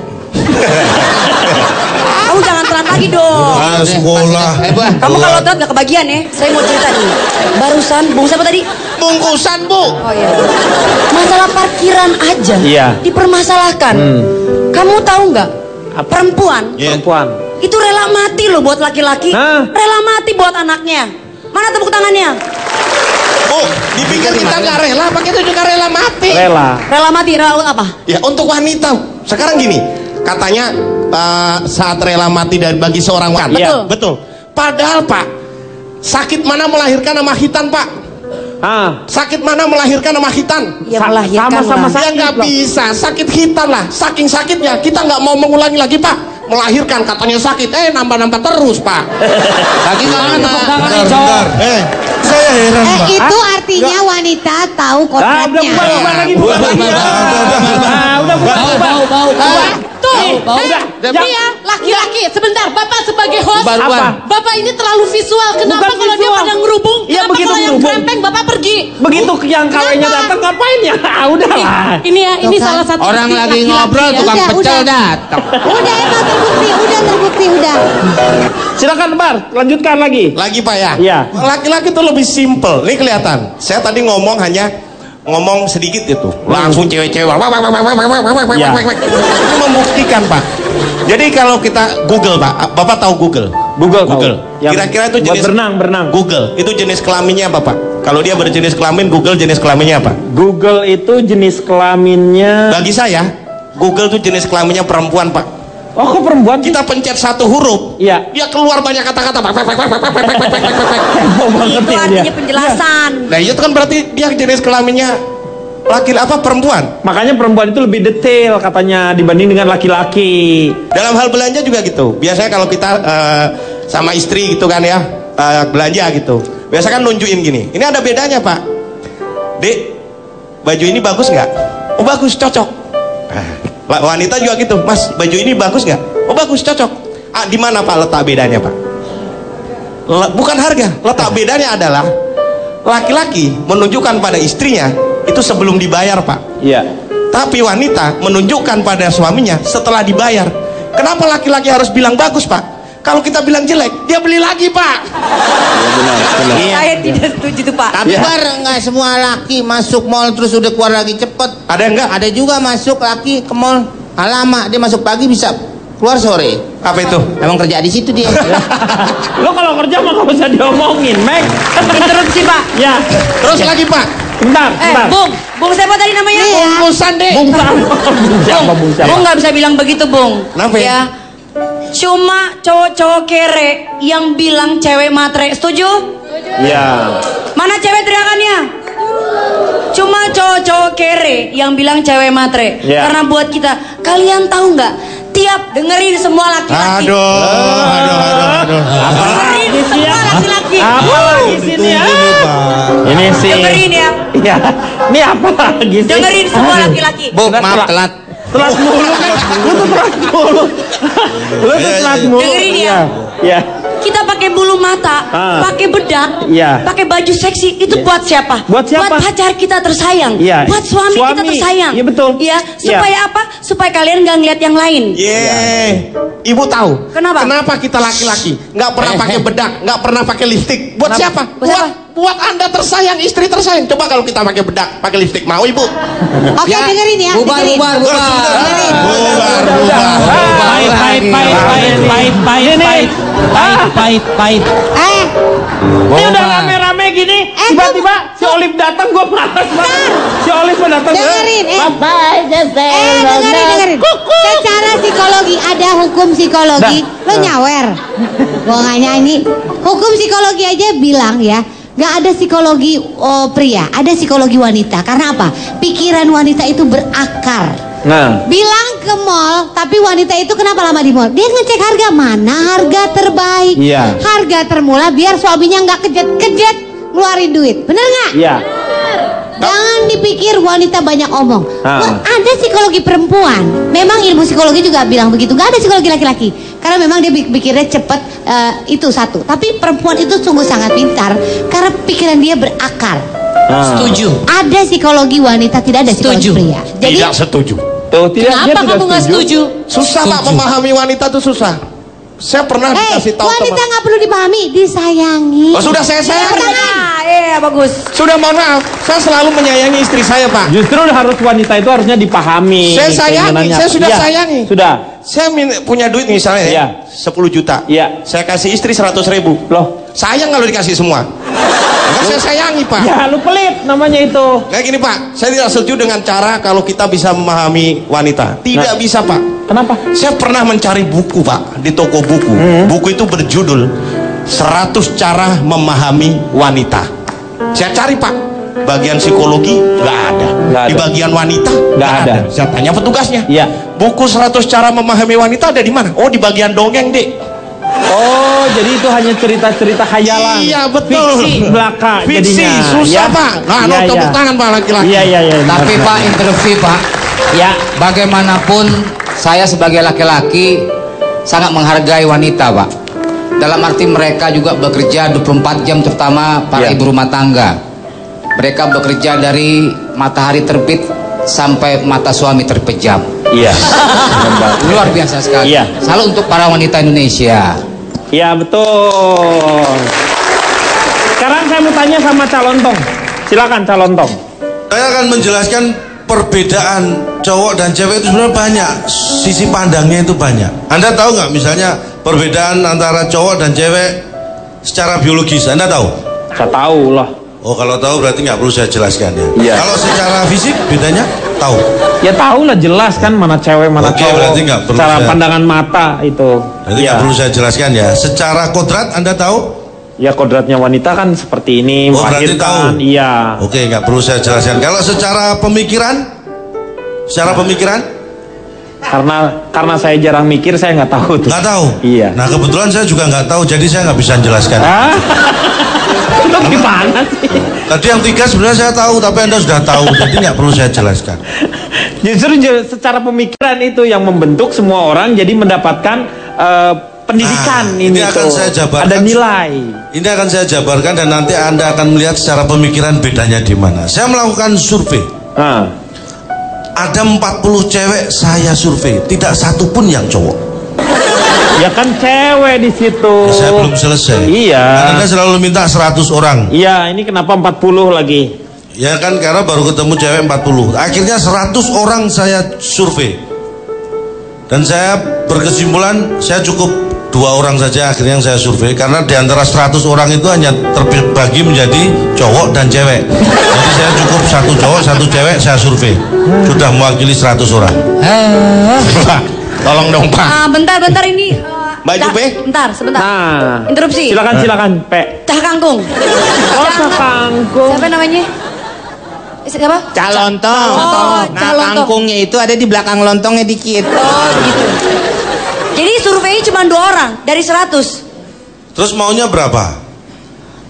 Kamu jangan telat lagi dong. Sekolah. Kamu kalau telat gak kebagian ya. Saya mau cerita nih. Barusan Bung siapa tadi? Bungkusan Bu. Oh iya. Masalah parkiran aja dipermasalahkan. Kamu tahu nggak? Perempuan itu rela mati loh buat laki-laki. Rela mati buat anaknya. Mana tepuk tangannya? Bu, dipikir kita nggak rela, apa kita juga rela mati? Rela mati, rela apa? Ya untuk wanita. Sekarang gini, katanya saat rela mati bagi seorang wanita. Betul. Padahal Pak, sakit mana melahirkan sama hitan Pak? Sakit mana melahirkan sama hitan? Ya melahirkan sama ya nggak bisa, sakit hitan lah. Saking sakitnya kita nggak mau mengulangi lagi Pak. Melahirkan katanya sakit, nambah-nambah terus Pak. Lagi mana? Bentar. Saya heran Pak. Itu artinya wanita tahu kodratnya. Tuh, ya, laki-laki. Sebentar, Bapak sebagai host, Bapak ini terlalu visual. Kenapa kalau dia pada ngerubung? Iya, Kenapa begitu kalau yang ngerubung. krempeng Bapak pergi? Begitu yang kawenya datang ngapain ya? Udahlah. Ini ya, ini salah satu orang bukti lagi laki-laki ngobrol ya. tukang Udah, pecel udah. datang. Udah terbukti. Silakan Bar, lanjutkan lagi. Lagi Pak ya? Iya. Laki-laki itu lebih simple. Ini kelihatan. Saya tadi ngomong sedikit itu. Langsung cewek-cewek. Itu membuktikan Pak. Jadi kalau kita Google Pak, Bapak tahu Google? Google. Kira-kira itu jenis berenang. Google. Itu jenis kelaminnya apa Pak? Kalau dia berjenis kelamin, Google jenis kelaminnya apa? Google itu jenis kelaminnya. Bagi saya, Google itu jenis kelaminnya perempuan Pak. Oh, kok perempuan? Kita pencet satu huruf, dia keluar banyak kata-kata. Itu artinya penjelasan. Nah itu kan berarti dia jenis kelaminnya perempuan. Makanya perempuan itu lebih detail katanya dibanding dengan laki-laki. Dalam hal belanja juga gitu. Biasanya kalau kita sama istri gitu kan ya, belanja gitu. Biasanya kan nunjukin gini. Ini ada bedanya Pak. Dek, baju ini bagus nggak? Oh bagus, cocok. Wanita juga gitu, Mas, baju ini bagus nggak? Oh bagus, cocok. Di mana Pak letak bedanya Pak? Bukan harga. Letak bedanya adalah laki-laki menunjukkan pada istrinya itu sebelum dibayar Pak. Iya. Tapi wanita menunjukkan pada suaminya setelah dibayar. Kenapa laki-laki harus bilang bagus Pak? Kalau kita bilang jelek, dia beli lagi Pak. Benar. Saya tidak setuju tuh Pak. Tapi nggak semua laki masuk mall terus udah keluar lagi cepet. Ada enggak? Ada juga masuk laki ke mall lama, dia masuk pagi bisa keluar sore. Apa itu? Emang kerja di situ dia. Lo kalau kerja mah nggak usah diomongin, Meg. Interupsi Pak. Ya. Terus lagi Pak. Bentar. Bung siapa tadi namanya? Bung Sande. Bung nggak bisa bilang begitu, Bung. Kenapa ya? Cuma cowok-cowok kere yang bilang cewek matre. Setuju? Iya. Mana cewek teriakannya? Cuma cowok-cowok kere yang bilang cewek matre. Ya. Karena buat kita, kalian tahu nggak? Tiap dengerin semua laki-laki. Aduh. Dengerin semua laki-laki. Apa lagi sini ya? Ini sih. Dengerin ya. Iya. Ini apa lagi sih? Dengerin semua laki-laki. Bu, maaf telat. Telat mulu kan? Lu tuh telat mulu. Lu tuh telat mulu. Dengerin ya. Iya. Kita pakai bulu mata, pakai bedak, Iya. pakai baju seksi, itu buat siapa? Buat siapa? Buat pacar kita tersayang, Iya. buat suami kita tersayang. Iya betul. Iya, supaya apa? Supaya kalian nggak ngeliat yang lain. Ibu tahu? Kenapa? Kenapa kita laki-laki nggak pernah pakai bedak, nggak pernah pakai lipstik? Buat Kenapa? siapa? Buat siapa? Buat Anda tersayang, istri tersayang. Coba kalau kita pakai bedak, pakai lipstik, mau Ibu? Oke, dengerin ya. Bubar. Dengerin. Pahit. Ini udah rame-rame gini, tiba-tiba si Olive datang, gue malas banget. Si Olive datang. Dengerin, dengerin. Secara psikologi ada hukum psikologi. Lo nyawer. Gua nggak nyanyi. Hukum psikologi aja bilang ya, nggak ada psikologi pria, ada psikologi wanita. Karena apa? Pikiran wanita itu berakar. Nah, Bilang ke mall, tapi wanita itu kenapa lama di mall? Dia ngecek harga, mana harga terbaik, Iya. harga termurah, biar suaminya nggak kejet-kejet ngeluarin duit. Bener nggak? iya. Jangan dipikir wanita banyak omong. Ah. Wah, ada psikologi perempuan. Memang ilmu psikologi juga bilang begitu. Gak ada psikologi laki-laki. Karena memang dia pikirnya cepat, itu satu. Tapi perempuan itu sungguh sangat pintar karena pikiran dia berakar. Setuju. Ada psikologi wanita, tidak ada psikologi Setuju. pria. Jadi Tidak setuju. Tuh, dia Kenapa tidak kamu nggak setuju? Susah Pak memahami wanita tuh susah. Saya pernah dikasih tahu wanita teman. nggak perlu dipahami, disayangi. Oh, sudah saya Iya, bagus. Sudah mohon maaf, saya selalu menyayangi istri saya Pak. Justru harus wanita itu harusnya dipahami. Saya sayangi, keinginannya. saya sudah Iya, sayangi. Sudah. Saya punya duit misalnya Iya. 10 juta. Iya. Saya kasih istri 100.000. Loh. Sayang kalau dikasih semua. Karena saya sayangi Pak. Ya, lu pelit namanya itu. Kayak gini Pak, saya tidak setuju dengan cara kalau kita bisa memahami wanita. Tidak bisa Pak. Kenapa? Saya pernah mencari buku Pak di toko buku. Buku itu berjudul 100 cara memahami wanita. Saya cari Pak, bagian psikologi nggak ada. Nggak ada. Di bagian wanita Nggak ada. Saya tanya petugasnya. Iya. Buku 100 cara memahami wanita ada di mana? Oh, di bagian dongeng Dek. Oh, jadi itu hanya cerita-cerita khayalan. Iya betul. Fiksi belaka Fiksi jadinya. susah Ya. Pak. Nah, Iya, tepuk iya. tangan Pak laki-laki. Iya. Tapi benar. Pak, interupsi Pak. Ya. Bagaimanapun saya sebagai laki-laki sangat menghargai wanita Pak. Dalam arti mereka juga bekerja 24 jam, terutama para Ya. ibu rumah tangga. Mereka bekerja dari matahari terbit sampai mata suami terpejam. Iya. Luar biasa sekali. Iya. Salut untuk para wanita Indonesia. Iya, betul. Sekarang saya mau tanya sama calon tong. Silakan calon tong. Saya akan menjelaskan perbedaan cowok dan cewek itu sebenarnya banyak. Sisi pandangnya itu banyak. Anda tahu nggak misalnya perbedaan antara cowok dan cewek secara biologis? Anda tahu? Saya tahu lah. Oh, kalau tahu berarti nggak perlu saya jelaskan ya. Iya. Kalau secara fisik bedanya tahu. Ya tahu lah, jelas kan mana cewek mana Oke, cowok. berarti nggak perlu Cara saya- pandangan mata itu. Berarti nggak perlu saya jelaskan ya. Secara kodrat Anda tahu? Ya, kodratnya wanita kan seperti ini, Oh, berarti melahirkan. tahu. Iya. Oke, nggak perlu saya jelaskan. Kalau secara pemikiran, Karena saya jarang mikir, saya nggak tahu tuh. nggak tahu. Iya. Nah, kebetulan saya juga nggak tahu, jadi saya nggak bisa jelaskan. Hah? Itu gimana sih? Tadi yang 3 sebenarnya saya tahu, tapi Anda sudah tahu, jadi nggak perlu saya jelaskan. Justru secara pemikiran itu yang membentuk semua orang jadi mendapatkan pendidikan Nah, ini akan tuh. saya jabarkan. Ada nilai. Ini akan saya jabarkan dan nanti Anda akan melihat secara pemikiran bedanya di mana. Saya melakukan survei. Ada 40 cewek saya survei, tidak satu pun yang cowok. Ya kan cewek di situ. Saya belum selesai. Iya. Kan Anda selalu minta 100 orang. Iya, ini kenapa 40 lagi? Ya kan karena baru ketemu cewek 40. Akhirnya 100 orang saya survei. Dan saya berkesimpulan saya cukup 2 orang saja akhirnya yang saya survei, karena di antara 100 orang itu hanya terbagi menjadi cowok dan cewek. Jadi saya cukup 1 cowok 1 cewek saya survei, sudah mewakili 100 orang. Pak, tolong dong Pak. Bentar ini Mbak Jupe. Bentar, sebentar. Nah, interupsi. Silakan, Pe. Cah kangkung. Oh, cah kangkung. Siapa namanya? Siapa? Cah lontong. Oh, nah, cah lontong. kangkungnya itu ada di belakang lontongnya dikit. Oh, gitu. Jadi survei cuma 2 orang dari 100. Terus maunya berapa?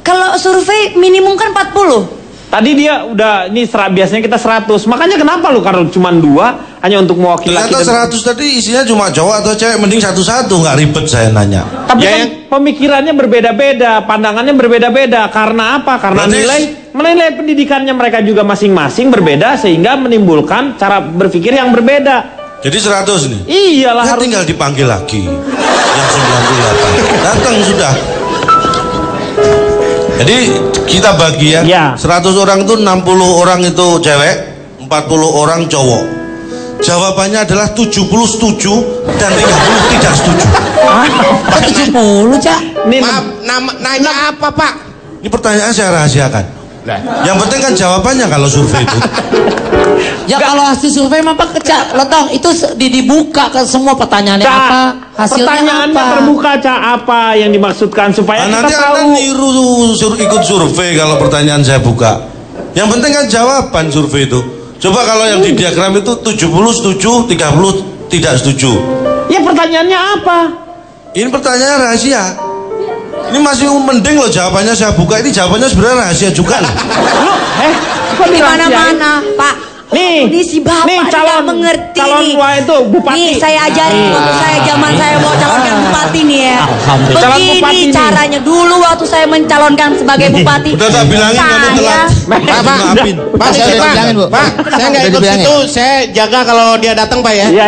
Kalau survei minimum kan 40. Tadi dia udah ini biasanya kita 100. Makanya kenapa lu kalau cuma 2 hanya untuk mewakili laki Ternyata 100 tadi isinya cuma cowok atau cewek, mending satu-satu, nggak ribet saya nanya. Tapi kan pemikirannya berbeda-beda, pandangannya berbeda-beda. Karena apa? Karena menilai pendidikannya mereka juga masing-masing berbeda sehingga menimbulkan cara berpikir yang berbeda. Jadi 100 nih? Iyalah, harus tinggal dipanggil lagi yang 98. Datang sudah. Jadi kita bagi ya, 100 orang itu 60 orang itu cewek, 40 orang cowok. Jawabannya adalah 70 setuju dan 30 tidak setuju. 70, Cak? Maaf, nanya apa Pak? Ini pertanyaan saya rahasiakan. Yang penting kan jawabannya kalau survei itu. Ya kalau hasil survei mah Pak Cak Lontong itu dibuka ke semua pertanyaannya apa, hasilnya pertanyaannya apa. terbuka, Cak, apa yang dimaksudkan supaya kita Nanti tahu. Anda niru ikut survei kalau pertanyaan saya buka. Yang penting kan jawaban survei itu. Coba kalau yang di diagram itu 70 setuju, 30 tidak setuju. Ya pertanyaannya apa? Ini pertanyaan rahasia. Ini masih mending loh jawabannya saya buka. Ini jawabannya sebenarnya rahasia juga loh. Kok di mana-mana, Pak? Nih, ini si bapak nih tidak mengerti calon nih. tua itu bupati. Nih saya ajarin waktu saya zaman saya mau calonkan bupati nih ya. Begini caranya dulu waktu saya mencalonkan sebagai bupati. Udah tak bilangin kamu telat. Pak, saya udah dibilangin Bu. Pak, saya nggak ikut situ. Saya jaga kalau dia datang Pak ya. Iya.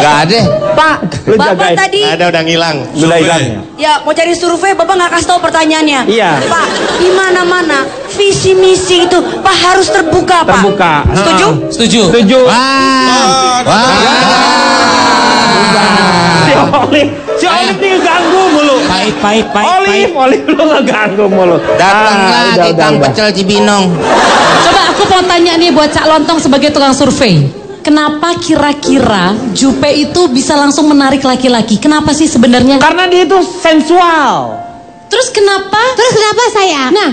Gak ada. Pak, Bapak tadi Ada udah ngilang. Sudah hilang ya. ya mau cari survei, Bapak nggak kasih tahu pertanyaannya. Iya. Pak, di mana-mana visi misi itu Pak harus terbuka, Pak. Terbuka. Setuju? Setuju. Setuju. Si Olive nih ngeganggu mulu. Pahit. Olive lu ngeganggu mulu. Datanglah tukang pecel Cibinong. Coba aku mau tanya nih buat Cak Lontong sebagai tukang survei. Kenapa kira-kira Jupe itu bisa langsung menarik laki-laki? Kenapa sih sebenarnya? Karena dia itu sensual. Terus kenapa? saya? Nah,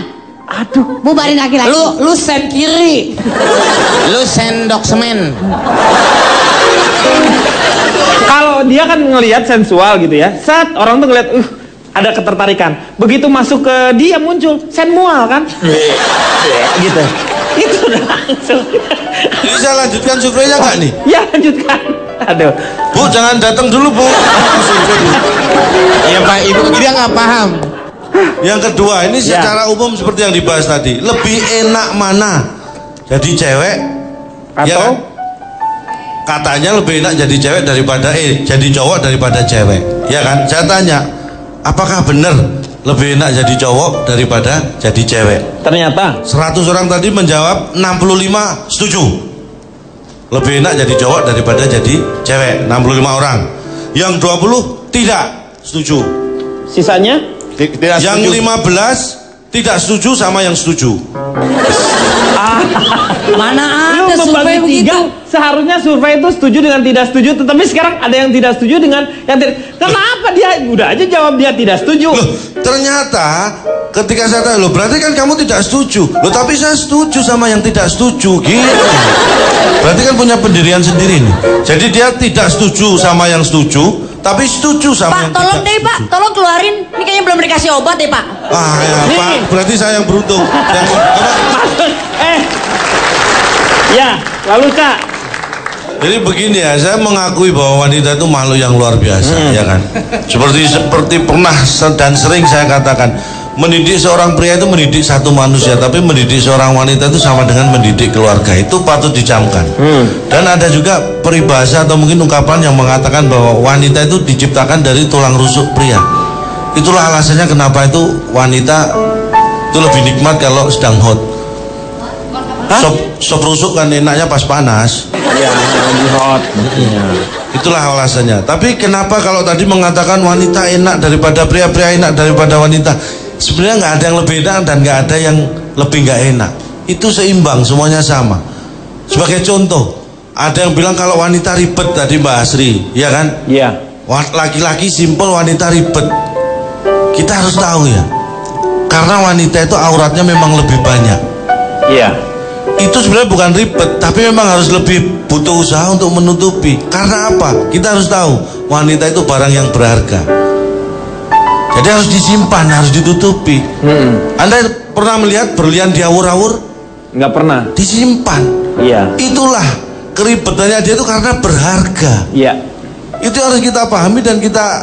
aduh, bubarin laki-laki. Lu sen kiri. Lu sendok semen. Kalau dia kan ngelihat sensual gitu ya. Saat orang tuh ngelihat ada ketertarikan. Begitu masuk ke dia muncul sensual kan? Gitu. Itu udah langsung. Ini saya lanjutkan surveinya nggak nih? Ya lanjutkan. Aduh. Bu jangan datang dulu Bu. Iya Pak, Ibu dia nggak paham. Yang kedua ini secara umum seperti yang dibahas tadi. Lebih enak mana? Jadi cewek atau ya kan? Katanya lebih enak jadi cewek daripada jadi cowok daripada cewek. Ya kan? Saya tanya, apakah benar lebih enak jadi cowok daripada jadi cewek? Ternyata 100 orang tadi menjawab 65 setuju. Lebih enak jadi cowok daripada jadi cewek, 65 orang. Yang 20 tidak setuju. Sisanya tidak yang setuju. 15 tidak setuju sama yang setuju. Mana lu ada survei membagi begitu? 3, seharusnya survei itu setuju dengan tidak setuju, tetapi sekarang ada yang tidak setuju dengan yang tidak. Kenapa dia udah aja jawab dia tidak setuju? Loh, ternyata ketika saya tanya, loh berarti kan kamu tidak setuju. Loh tapi saya setuju sama yang tidak setuju gitu. Berarti kan punya pendirian sendiri nih. Jadi dia tidak setuju sama yang setuju, tapi setuju sama Pak, yang tolong tidak deh Pak, setuju. tolong keluarin. Ini kayaknya belum dikasih obat ya Pak. Ah ya Nih. Pak, berarti saya yang beruntung. Ya, lalu Kak. Jadi begini ya, saya mengakui bahwa wanita itu makhluk yang luar biasa, ya kan. Seperti pernah dan sering saya katakan, mendidik seorang pria itu mendidik satu manusia, tapi mendidik seorang wanita itu sama dengan mendidik keluarga. Itu patut dicamkan. Dan ada juga peribahasa atau mungkin ungkapan yang mengatakan bahwa wanita itu diciptakan dari tulang rusuk pria. Itulah alasannya kenapa itu wanita itu lebih nikmat kalau sedang hot. Sop rusuk kan enaknya pas panas. Iya, lebih hot. Itulah alasannya. Tapi kenapa kalau tadi mengatakan wanita enak daripada pria enak daripada wanita? Sebenarnya nggak ada yang lebih enak dan nggak ada yang lebih nggak enak. Itu seimbang, semuanya sama. Sebagai contoh, ada yang bilang kalau wanita ribet tadi Mbak Asri, ya kan? Iya. Laki-laki simpel, wanita ribet. Kita harus tahu ya, karena wanita itu auratnya memang lebih banyak. Iya. Itu sebenarnya bukan ribet, tapi memang harus lebih butuh usaha untuk menutupi. Karena apa? Kita harus tahu wanita itu barang yang berharga. Jadi harus disimpan, harus ditutupi. Anda pernah melihat berlian diawur-awur? Nggak pernah. Disimpan. Iya. Itulah keribetannya dia itu karena berharga. Iya. Itu harus kita pahami dan kita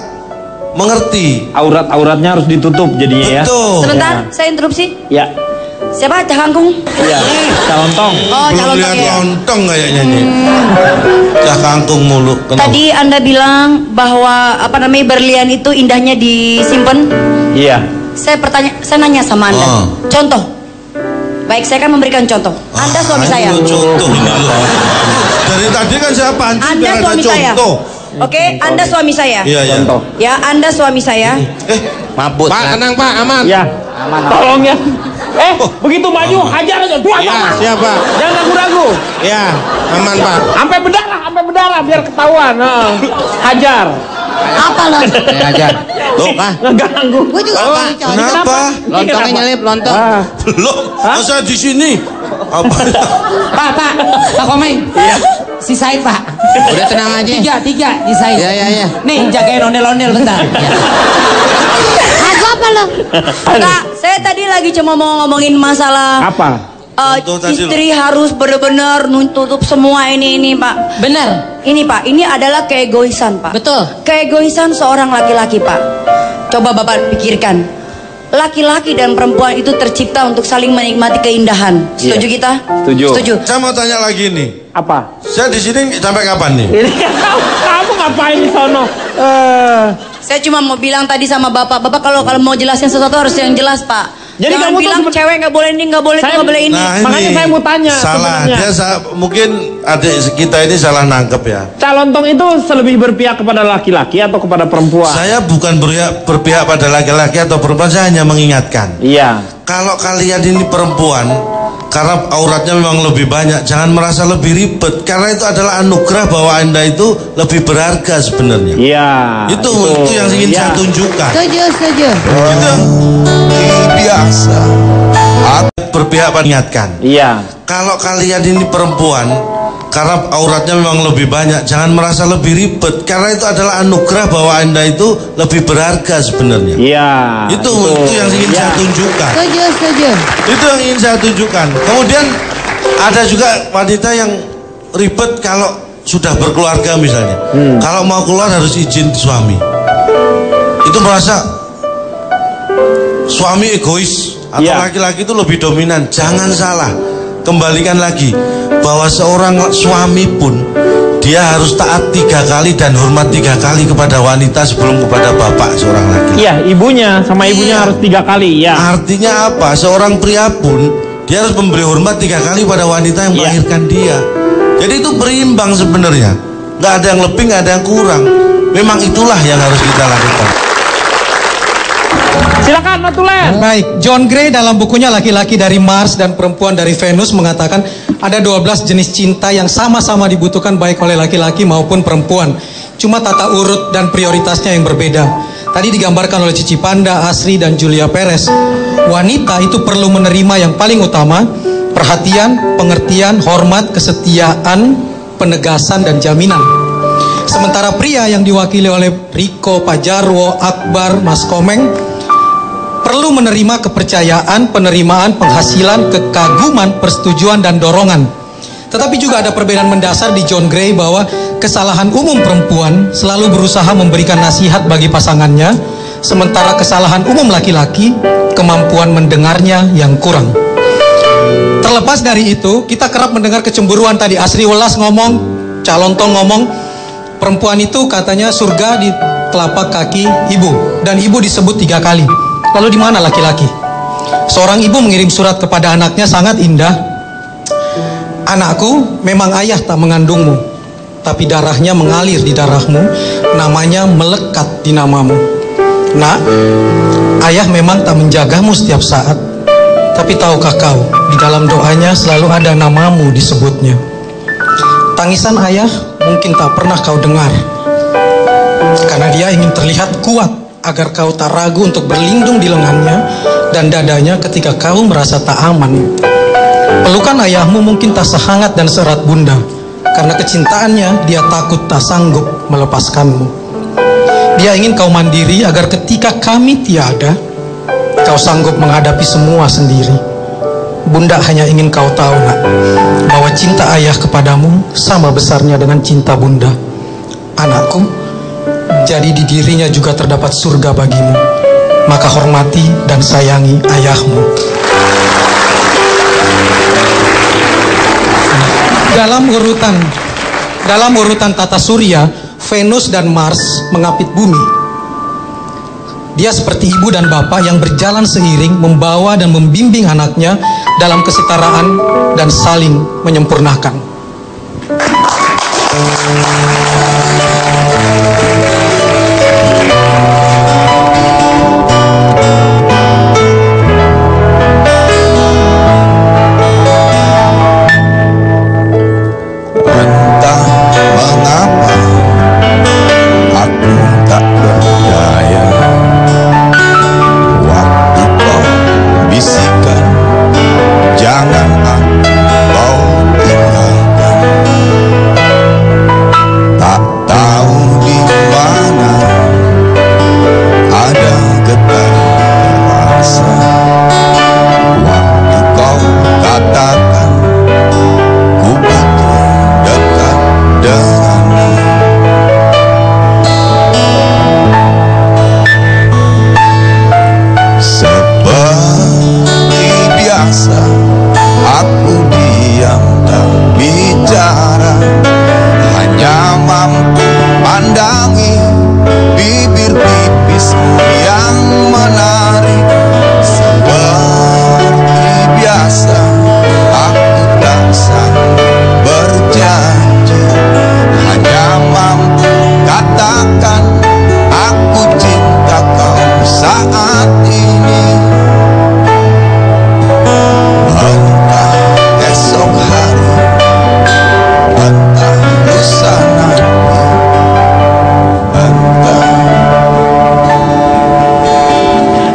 mengerti. Auratnya harus ditutup jadinya ya. Betul. Sebentar, saya interupsi. Ya. Siapa? Cah Kangkung? Iya. Calontong. Oh, Belum Calontong lihat ya. lontong kayaknya nih. Cah Kangkung mulu. Kenapa? Tadi Anda bilang bahwa berlian itu indahnya disimpan. Iya. Saya nanya sama Anda. Contoh. Baik, saya akan memberikan contoh. Anda suami saya. Contoh ini loh. Dari tadi kan saya pancing Anda suami saya. Oke, Anda suami saya. Iya, iya. Contoh. Ya, Anda suami saya. Mabut. Pak, tenang Pak, aman. Ya. Tolong ya. Begitu maju hajar aja. Dua Iya, siapa? Jangan ragu-ragu. Iya, aman Pak. Sampai berdarah biar ketahuan. Hajar. Apa lo? Ajar. Tuh, Pak. Ngeganggu. Gue juga Kenapa? Lontongnya nyelip, lontong. Belum. Masa di sini? Apa? Pak Komeng. Iya. Sisain Pak. Udah tenang aja. Tiga sisain. Iya. Nih jagain ondel-ondel bentar. Aku apa lo? Enggak, saya tadi lagi cuma mau ngomongin masalah Apa? istri harus benar-benar nutup semua ini Pak. Benar. Ini Pak, ini adalah keegoisan Pak. Betul. Keegoisan seorang laki-laki Pak. Coba Bapak pikirkan. Laki-laki dan perempuan itu tercipta untuk saling menikmati keindahan. Setuju kita? Setuju. Saya mau tanya lagi nih. Apa? Saya di sini sampai kapan nih? Ini kamu ngapain di sono? Saya cuma mau bilang tadi sama Bapak kalau mau jelasin sesuatu harus yang jelas Pak. Jadi jangan kamu tuh bilang cewek nggak boleh ini, nggak boleh itu, nggak boleh ini. Nah, Makanya ini saya mau tanya salah sebenarnya. dia mungkin adik kita ini salah nangkep ya. Calontong itu lebih berpihak kepada laki-laki atau kepada perempuan? Saya bukan berpihak pada laki-laki atau perempuan, saya hanya mengingatkan. Iya. Kalau kalian ini perempuan, karena auratnya memang lebih banyak, jangan merasa lebih ribet, karena itu adalah anugerah bahwa Anda itu lebih berharga sebenarnya. Iya. Itu yang ingin saya tunjukkan. Setuju. Itu biasa. berpihak pada ingatkan. Iya. Kalau kalian ini perempuan, karena auratnya memang lebih banyak, jangan merasa lebih ribet, karena itu adalah anugerah bahwa Anda itu lebih berharga sebenarnya. Iya. Itu yang ingin saya tunjukkan. Setuju. Itu yang ingin saya tunjukkan. Kemudian ada juga wanita yang ribet kalau sudah berkeluarga misalnya. Kalau mau keluar harus izin suami. Itu merasa suami egois atau laki-laki itu lebih dominan. Jangan salah. Kembalikan lagi bahwa seorang suami pun dia harus taat 3 kali dan hormat 3 kali kepada wanita sebelum kepada bapak seorang laki. Iya, ibunya sama ibunya harus 3 kali. Ya. Artinya apa? Seorang pria pun dia harus memberi hormat 3 kali pada wanita yang melahirkan dia. Jadi itu berimbang sebenarnya. Nggak ada yang lebih, nggak ada yang kurang. Memang itulah yang harus kita lakukan. Silakan Matulen. Baik, John Gray dalam bukunya Laki-laki dari Mars dan Perempuan dari Venus mengatakan ada 12 jenis cinta yang sama-sama dibutuhkan baik oleh laki-laki maupun perempuan. Cuma tata urut dan prioritasnya yang berbeda. Tadi digambarkan oleh Cici Panda, Asri, dan Julia Perez. Wanita itu perlu menerima yang paling utama, perhatian, pengertian, hormat, kesetiaan, penegasan, dan jaminan. Sementara pria yang diwakili oleh Riko, Pak Jarwo, Akbar, Mas Komeng perlu menerima kepercayaan, penerimaan, penghasilan, kekaguman, persetujuan, dan dorongan. Tetapi juga ada perbedaan mendasar di John Gray bahwa kesalahan umum perempuan selalu berusaha memberikan nasihat bagi pasangannya, sementara kesalahan umum laki-laki kemampuan mendengarnya yang kurang. Terlepas dari itu, kita kerap mendengar kecemburuan tadi. Asri Welas ngomong, Calontong ngomong, perempuan itu katanya surga di telapak kaki ibu, dan ibu disebut 3 kali. Lalu di mana laki-laki? Seorang ibu mengirim surat kepada anaknya sangat indah. Anakku, memang ayah tak mengandungmu, tapi darahnya mengalir di darahmu, namanya melekat di namamu. Nak, ayah memang tak menjagamu setiap saat, tapi tahukah kau, di dalam doanya selalu ada namamu disebutnya. Tangisan ayah mungkin tak pernah kau dengar, karena dia ingin terlihat kuat, agar kau tak ragu untuk berlindung di lengannya dan dadanya ketika kau merasa tak aman. Pelukan ayahmu mungkin tak sehangat dan seerat bunda, karena kecintaannya dia takut tak sanggup melepaskanmu. Dia ingin kau mandiri agar ketika kami tiada, kau sanggup menghadapi semua sendiri. Bunda hanya ingin kau tahu, nak, bahwa cinta ayah kepadamu sama besarnya dengan cinta bunda. Anakku, jadi di dirinya juga terdapat surga bagimu. Maka hormati dan sayangi ayahmu. Dalam urutan tata surya, Venus dan Mars mengapit bumi. Dia seperti ibu dan bapak yang berjalan seiring, membawa dan membimbing anaknya dalam kesetaraan dan saling menyempurnakan.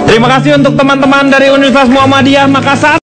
Terima kasih untuk teman-teman dari Universitas Muhammadiyah Makassar.